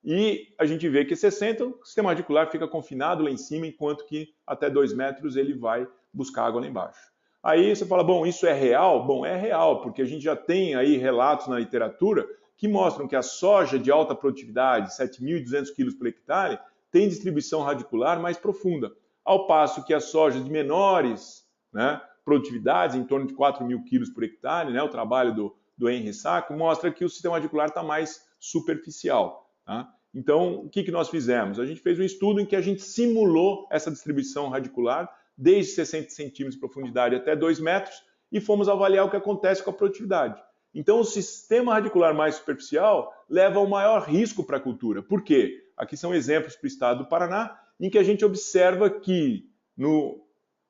E a gente vê que 60, o sistema radicular fica confinado lá em cima, enquanto que até 2 metros ele vai buscar água lá embaixo. Aí você fala, bom, isso é real? Bom, é real, porque a gente já tem aí relatos na literatura que mostram que a soja de alta produtividade, 7.200 kg por hectare, tem distribuição radicular mais profunda, ao passo que as sojas de menores, né, produtividades, em torno de 4.000 kg por hectare, né, o trabalho do Henry Sacco, mostra que o sistema radicular está mais superficial. Tá? Então, o que nós fizemos? A gente fez um estudo em que a gente simulou essa distribuição radicular desde 60 centímetros de profundidade até 2 metros e fomos avaliar o que acontece com a produtividade. Então, o sistema radicular mais superficial leva ao maior risco para a cultura. Por quê? Aqui são exemplos para o estado do Paraná, em que a gente observa que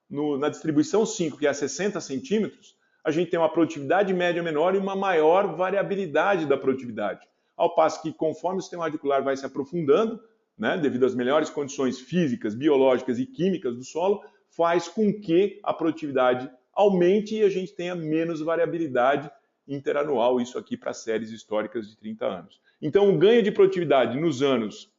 na distribuição 5, que é a 60 centímetros, a gente tem uma produtividade média menor e uma maior variabilidade da produtividade. Ao passo que, conforme o sistema radicular vai se aprofundando, né, devido às melhores condições físicas, biológicas e químicas do solo, faz com que a produtividade aumente e a gente tenha menos variabilidade interanual, isso aqui para séries históricas de 30 anos. Então, o ganho de produtividade nos anos,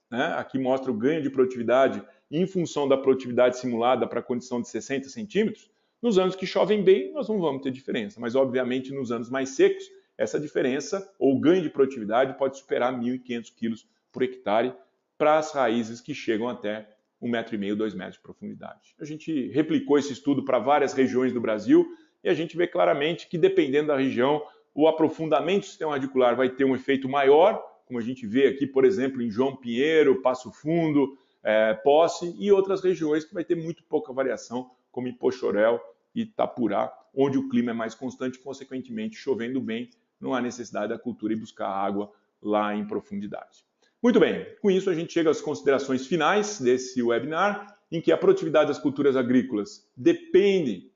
né, aqui mostra o ganho de produtividade em função da produtividade simulada para a condição de 60 centímetros, nos anos que chovem bem, nós não vamos ter diferença, mas obviamente nos anos mais secos, essa diferença ou ganho de produtividade pode superar 1.500 kg por hectare para as raízes que chegam até 1,5 m, 2 metros de profundidade. A gente replicou esse estudo para várias regiões do Brasil e a gente vê claramente que, dependendo da região, o aprofundamento do sistema radicular vai ter um efeito maior, como a gente vê aqui, por exemplo, em João Pinheiro, Passo Fundo, Posse, e outras regiões que vai ter muito pouca variação, como em Poxoréu e Itapurá, onde o clima é mais constante, consequentemente chovendo bem, não há necessidade da cultura ir buscar água lá em profundidade. Muito bem, com isso a gente chega às considerações finais desse webinar, em que a produtividade das culturas agrícolas depende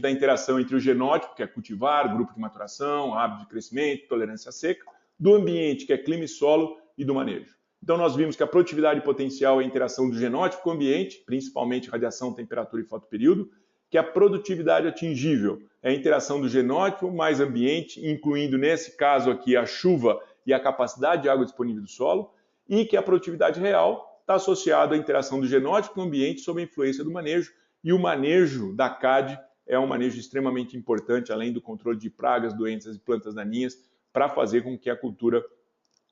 da interação entre o genótipo, que é cultivar, grupo de maturação, hábito de crescimento, tolerância à seca, do ambiente, que é clima e solo, e do manejo. Então nós vimos que a produtividade potencial é a interação do genótipo com o ambiente, principalmente radiação, temperatura e fotoperíodo, que a produtividade atingível é a interação do genótipo mais ambiente, incluindo nesse caso aqui a chuva e a capacidade de água disponível do solo, e que a produtividade real está associada à interação do genótipo com o ambiente sob a influência do manejo, e o manejo da CAD é um manejo extremamente importante, além do controle de pragas, doenças e plantas daninhas, para fazer com que a cultura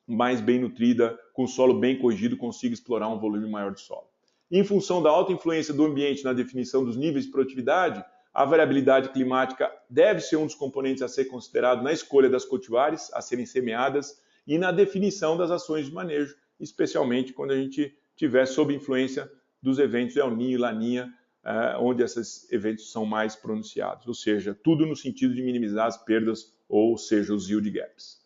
mais bem nutrida, com solo bem corrigido, consiga explorar um volume maior de solo. Em função da alta influência do ambiente na definição dos níveis de produtividade, a variabilidade climática deve ser um dos componentes a ser considerado na escolha das cultivares a serem semeadas e na definição das ações de manejo, especialmente quando a gente tiver sob influência dos eventos El Niño e Laninha, onde esses eventos são mais pronunciados, ou seja, tudo no sentido de minimizar as perdas, ou seja, os yield gaps.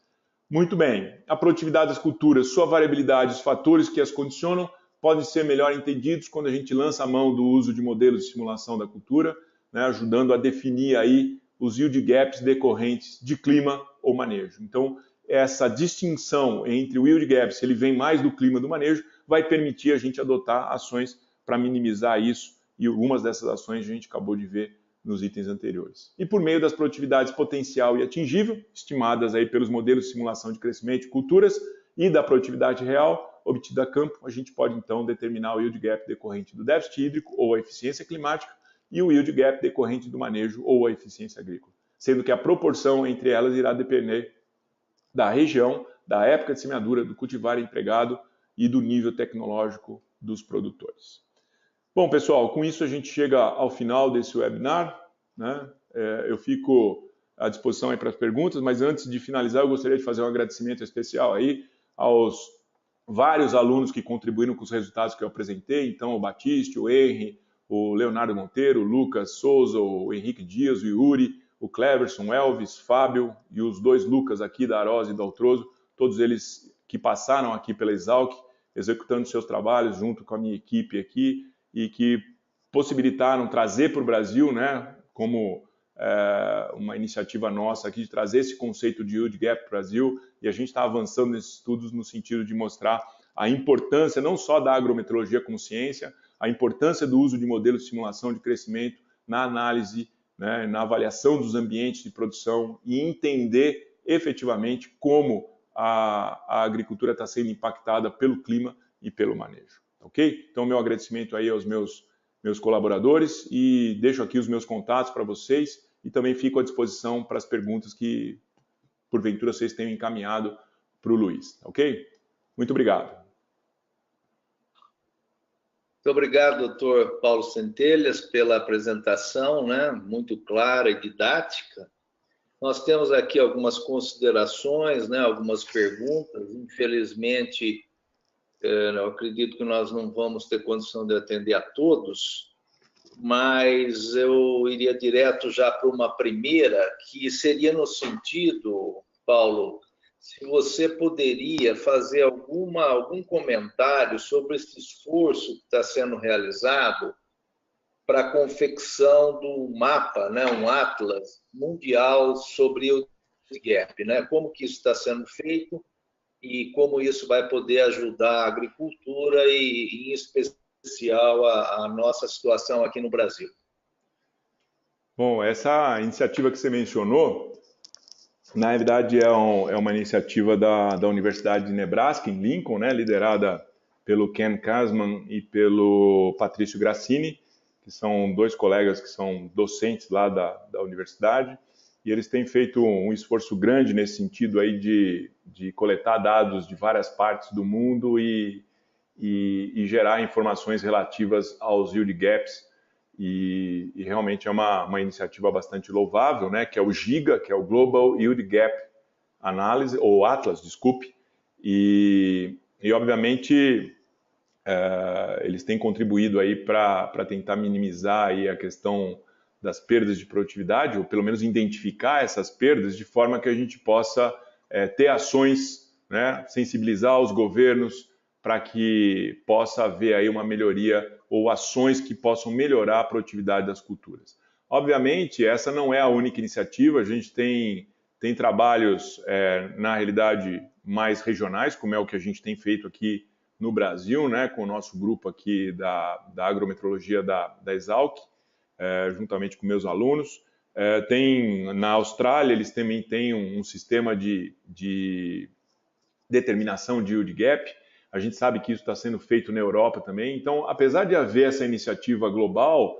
Muito bem, a produtividade das culturas, sua variabilidade, os fatores que as condicionam podem ser melhor entendidos quando a gente lança a mão do uso de modelos de simulação da cultura, né, ajudando a definir aí os yield gaps decorrentes de clima ou manejo. Então, essa distinção entre o yield gap, se ele vem mais do clima do manejo, vai permitir a gente adotar ações para minimizar isso, e algumas dessas ações a gente acabou de ver nos itens anteriores. E por meio das produtividades potencial e atingível, estimadas aí pelos modelos de simulação de crescimento de culturas e da produtividade real obtida a campo, a gente pode então determinar o yield gap decorrente do déficit hídrico ou a eficiência climática e o yield gap decorrente do manejo ou a eficiência agrícola, sendo que a proporção entre elas irá depender da região, da época de semeadura, do cultivar empregado e do nível tecnológico dos produtores. Bom, pessoal, com isso a gente chega ao final desse webinar, né? Eu fico à disposição aí para as perguntas, mas antes de finalizar, eu gostaria de fazer um agradecimento especial aí aos vários alunos que contribuíram com os resultados que eu apresentei, então o Batiste, o Henry, o Leonardo Monteiro, o Lucas Souza, o Henrique Dias, o Yuri, o Cleverson, o Elvis, Fábio e os dois Lucas aqui da Arose e do Altroso, todos eles que passaram aqui pela Exalc, executando seus trabalhos junto com a minha equipe aqui, e que possibilitaram trazer para o Brasil, né, como uma iniciativa nossa aqui de trazer esse conceito de yield gap para o Brasil, e a gente está avançando nesses estudos no sentido de mostrar a importância não só da agrometeorologia como ciência, a importância do uso de modelos de simulação de crescimento na análise, né, na avaliação dos ambientes de produção e entender efetivamente como a agricultura está sendo impactada pelo clima e pelo manejo. Ok? Então, meu agradecimento aí aos meus colaboradores e deixo aqui os meus contatos para vocês e também fico à disposição para as perguntas que, porventura, vocês tenham encaminhado para o Luiz. Ok? Muito obrigado. Muito obrigado, doutor Paulo Centelhas, pela apresentação, né? Muito clara e didática. Nós temos aqui algumas considerações, né? Algumas perguntas. Infelizmente, eu acredito que nós não vamos ter condição de atender a todos, mas eu iria direto já para uma primeira, que seria no sentido, Paulo, se você poderia fazer algum comentário sobre esse esforço que está sendo realizado para a confecção do mapa, né, um atlas mundial sobre o gap, né? Como que isso está sendo feito e como isso vai poder ajudar a agricultura e em especial, a nossa situação aqui no Brasil. Bom, essa iniciativa que você mencionou, na verdade é uma iniciativa da Universidade de Nebraska, em Lincoln, né, liderada pelo Ken Kasman e pelo Patrício Grassini, que são dois colegas que são docentes lá da universidade, e eles têm feito um esforço grande nesse sentido aí de coletar dados de várias partes do mundo e gerar informações relativas aos yield gaps, e realmente é uma iniciativa bastante louvável, né, que é o GIGA, que é o Global Yield Gap Analysis, ou Atlas, desculpe, e obviamente eles têm contribuído aí para tentar minimizar aí a questão das perdas de produtividade, ou pelo menos identificar essas perdas, de forma que a gente possa ter ações, né, sensibilizar os governos para que possa haver aí uma melhoria ou ações que possam melhorar a produtividade das culturas. Obviamente, essa não é a única iniciativa, a gente tem trabalhos, na realidade, mais regionais, como é o que a gente tem feito aqui no Brasil, né, com o nosso grupo aqui da agrometrologia da Exalc, juntamente com meus alunos. Na Austrália, eles também têm um sistema de determinação de yield gap. A gente sabe que isso está sendo feito na Europa também. Então, apesar de haver essa iniciativa global,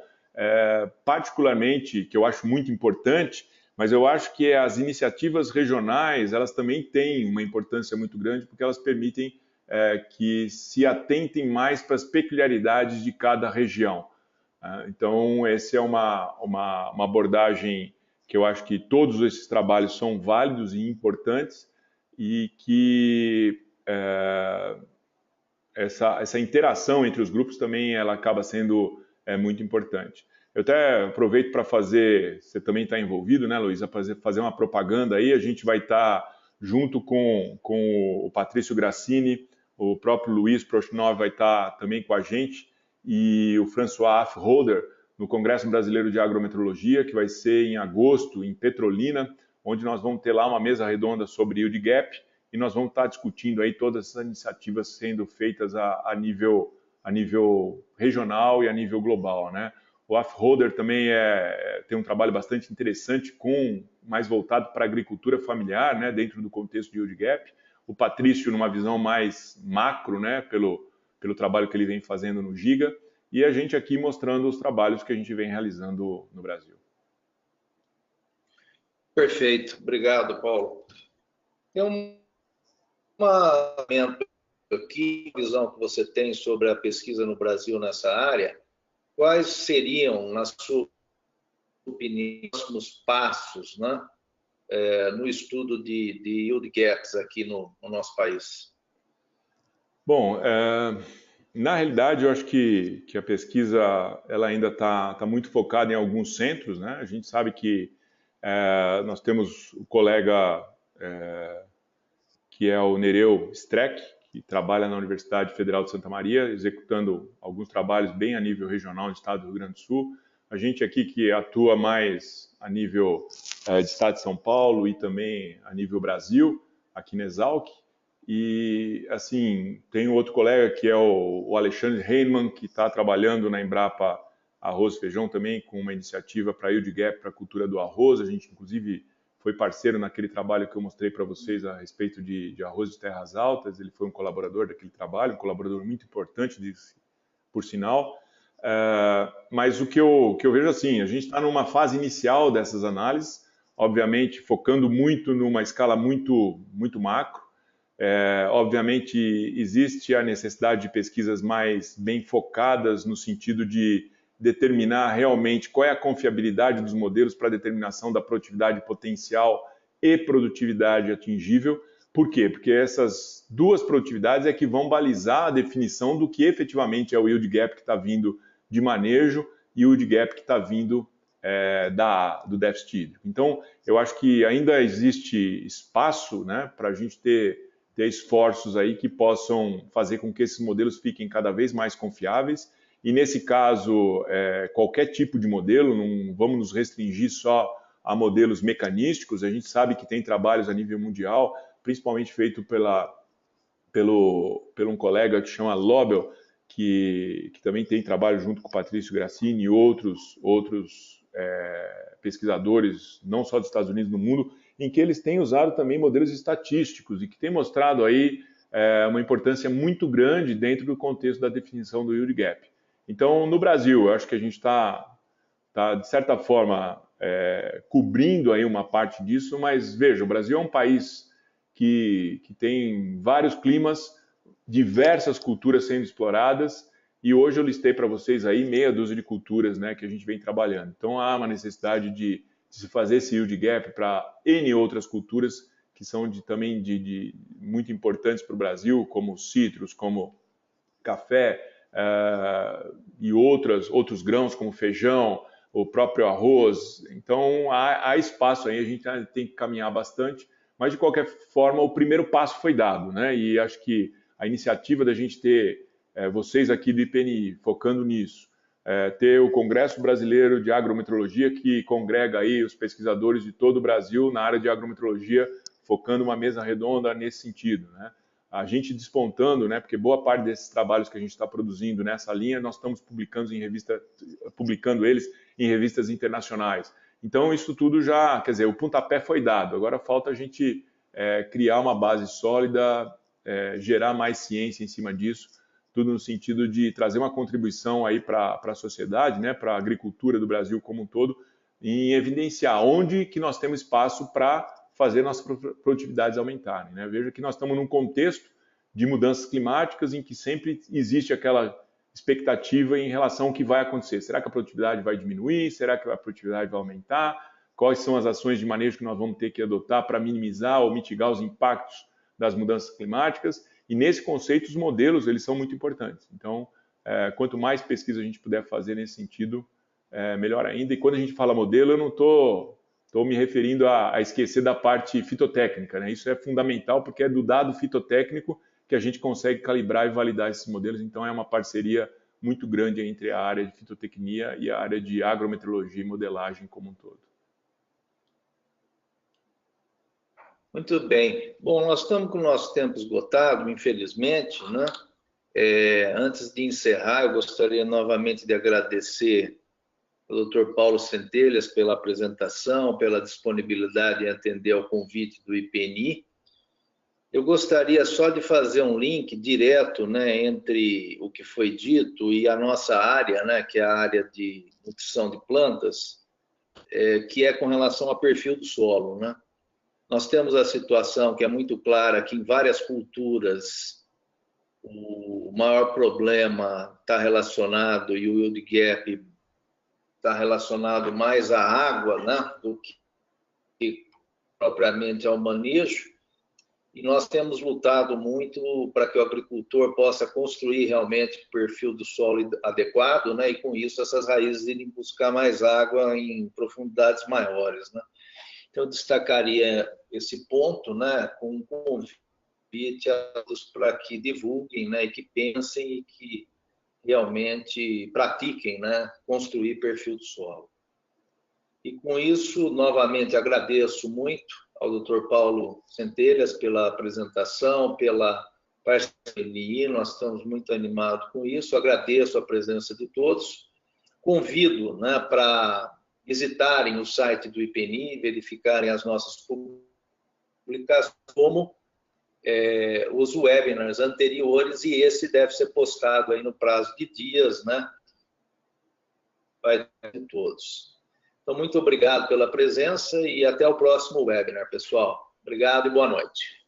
particularmente, que eu acho muito importante, mas eu acho que as iniciativas regionais, elas também têm uma importância muito grande, porque elas permitem que se atentem mais para as peculiaridades de cada região. Então, essa é uma abordagem que eu acho que todos esses trabalhos são válidos e importantes, e que essa interação entre os grupos também ela acaba sendo muito importante. Eu até aproveito para fazer, você também está envolvido, né, Luiz, fazer uma propaganda aí. A gente vai estar junto com o Patrício Grassini, o próprio Luiz Prochinov vai estar também com a gente, e o François Affolter, no Congresso Brasileiro de Agrometrologia, que vai ser em agosto, em Petrolina, onde nós vamos ter lá uma mesa redonda sobre yield gap, e nós vamos estar discutindo aí todas essas iniciativas sendo feitas a nível regional e a nível global, né? O Affolter também tem um trabalho bastante interessante, mais voltado para a agricultura familiar, né, dentro do contexto de yield gap. O Patrício, numa visão mais macro, né, pelo trabalho que ele vem fazendo no Giga, e a gente aqui mostrando os trabalhos que a gente vem realizando no Brasil. Perfeito, obrigado, Paulo. Tem uma aqui, visão que você tem sobre a pesquisa no Brasil nessa área. Quais seriam, na sua opinião, os próximos passos, né, no estudo de yield gaps aqui no nosso país? Bom, na realidade, eu acho que a pesquisa ela ainda está muito focada em alguns centros, né? A gente sabe que nós temos o colega que é o Nereu Streck, que trabalha na Universidade Federal de Santa Maria, executando alguns trabalhos bem a nível regional no estado do Rio Grande do Sul. A gente aqui que atua mais a nível de estado de São Paulo e também a nível Brasil, aqui na Exalc. E, assim, tem outro colega que é o Alexandre Heinemann, que está trabalhando na Embrapa Arroz e Feijão também, com uma iniciativa para yield gap para a cultura do arroz. A gente, inclusive, foi parceiro naquele trabalho que eu mostrei para vocês a respeito de arroz de terras altas. Ele foi um colaborador daquele trabalho, um colaborador muito importante, por sinal. Mas o que eu vejo assim, a gente está numa fase inicial dessas análises, obviamente focando muito numa escala muito macro. Obviamente existe a necessidade de pesquisas mais bem focadas no sentido de determinar realmente qual é a confiabilidade dos modelos para a determinação da produtividade potencial e produtividade atingível. Por quê? Porque essas duas produtividades é que vão balizar a definição do que efetivamente é o yield gap que está vindo de manejo e o yield gap que está vindo do déficit hídrico. Então, eu acho que ainda existe espaço, né, para a gente ter esforços aí que possam fazer com que esses modelos fiquem cada vez mais confiáveis. E nesse caso, qualquer tipo de modelo, não vamos nos restringir só a modelos mecanísticos. A gente sabe que tem trabalhos a nível mundial, principalmente feito pelo um colega que chama Lobel, que também tem trabalho junto com o Patrício Grassini e outros pesquisadores, não só dos Estados Unidos, no mundo, em que eles têm usado também modelos estatísticos e que têm mostrado aí uma importância muito grande dentro do contexto da definição do yield gap. Então, no Brasil, eu acho que a gente está, de certa forma, cobrindo aí uma parte disso, mas veja, o Brasil é um país que tem vários climas, diversas culturas sendo exploradas, e hoje eu listei para vocês aí meia dúzia de culturas, né, que a gente vem trabalhando. Então, há uma necessidade de se fazer esse yield gap para N outras culturas que são também muito importantes para o Brasil, como citros, como café, e outros grãos como feijão, o próprio arroz. Então há espaço aí, a gente tem que caminhar bastante, mas de qualquer forma o primeiro passo foi dado, né? E acho que a iniciativa da gente ter vocês aqui do IPNI focando nisso, ter o Congresso Brasileiro de Agrometeorologia, que congrega aí os pesquisadores de todo o Brasil na área de agrometeorologia, focando uma mesa redonda nesse sentido, né? A gente despontando, né? Porque boa parte desses trabalhos que a gente está produzindo nessa linha, nós estamos publicando eles em revistas internacionais. Então, isso tudo já, quer dizer, o pontapé foi dado. Agora falta a gente criar uma base sólida, gerar mais ciência em cima disso, tudo no sentido de trazer uma contribuição aí para a sociedade, né, para a agricultura do Brasil como um todo, em evidenciar onde que nós temos espaço para fazer nossas produtividades aumentarem, né? Veja que nós estamos num contexto de mudanças climáticas em que sempre existe aquela expectativa em relação ao que vai acontecer. Será que a produtividade vai diminuir? Será que a produtividade vai aumentar? Quais são as ações de manejo que nós vamos ter que adotar para minimizar ou mitigar os impactos das mudanças climáticas? E nesse conceito, os modelos eles são muito importantes. Então, quanto mais pesquisa a gente puder fazer nesse sentido, melhor ainda. E quando a gente fala modelo, eu não estou me referindo a esquecer da parte fitotécnica, né? Isso é fundamental porque é do dado fitotécnico que a gente consegue calibrar e validar esses modelos. Então, é uma parceria muito grande entre a área de fitotecnia e a área de agrometeorologia e modelagem como um todo. Muito bem. Bom, nós estamos com o nosso tempo esgotado, infelizmente, né? Antes de encerrar, eu gostaria novamente de agradecer ao Dr. Paulo Centelhas pela apresentação, pela disponibilidade em atender ao convite do IPNI. Eu gostaria só de fazer um link direto, né, entre o que foi dito e a nossa área, né, que é a área de nutrição de plantas, que é com relação ao perfil do solo, né? Nós temos a situação que é muito clara que em várias culturas o maior problema está relacionado, e o yield gap está relacionado mais à água, né, do que propriamente ao manejo. E nós temos lutado muito para que o agricultor possa construir realmente o perfil do solo adequado, né, e com isso essas raízes irem buscar mais água em profundidades maiores, né. Então, eu destacaria esse ponto, né, com um convite a todos para que divulguem, né, e que pensem e que realmente pratiquem, né, construir perfil do solo. E com isso, novamente, agradeço muito ao Dr. Paulo Centelhas pela apresentação, pela parceria, nós estamos muito animados com isso, agradeço a presença de todos, convido, né, para visitarem o site do IPNI, verificarem as nossas publicações, como os webinars anteriores, e esse deve ser postado aí no prazo de dias, né? Vai ter todos. Então, muito obrigado pela presença e até o próximo webinar, pessoal. Obrigado e boa noite.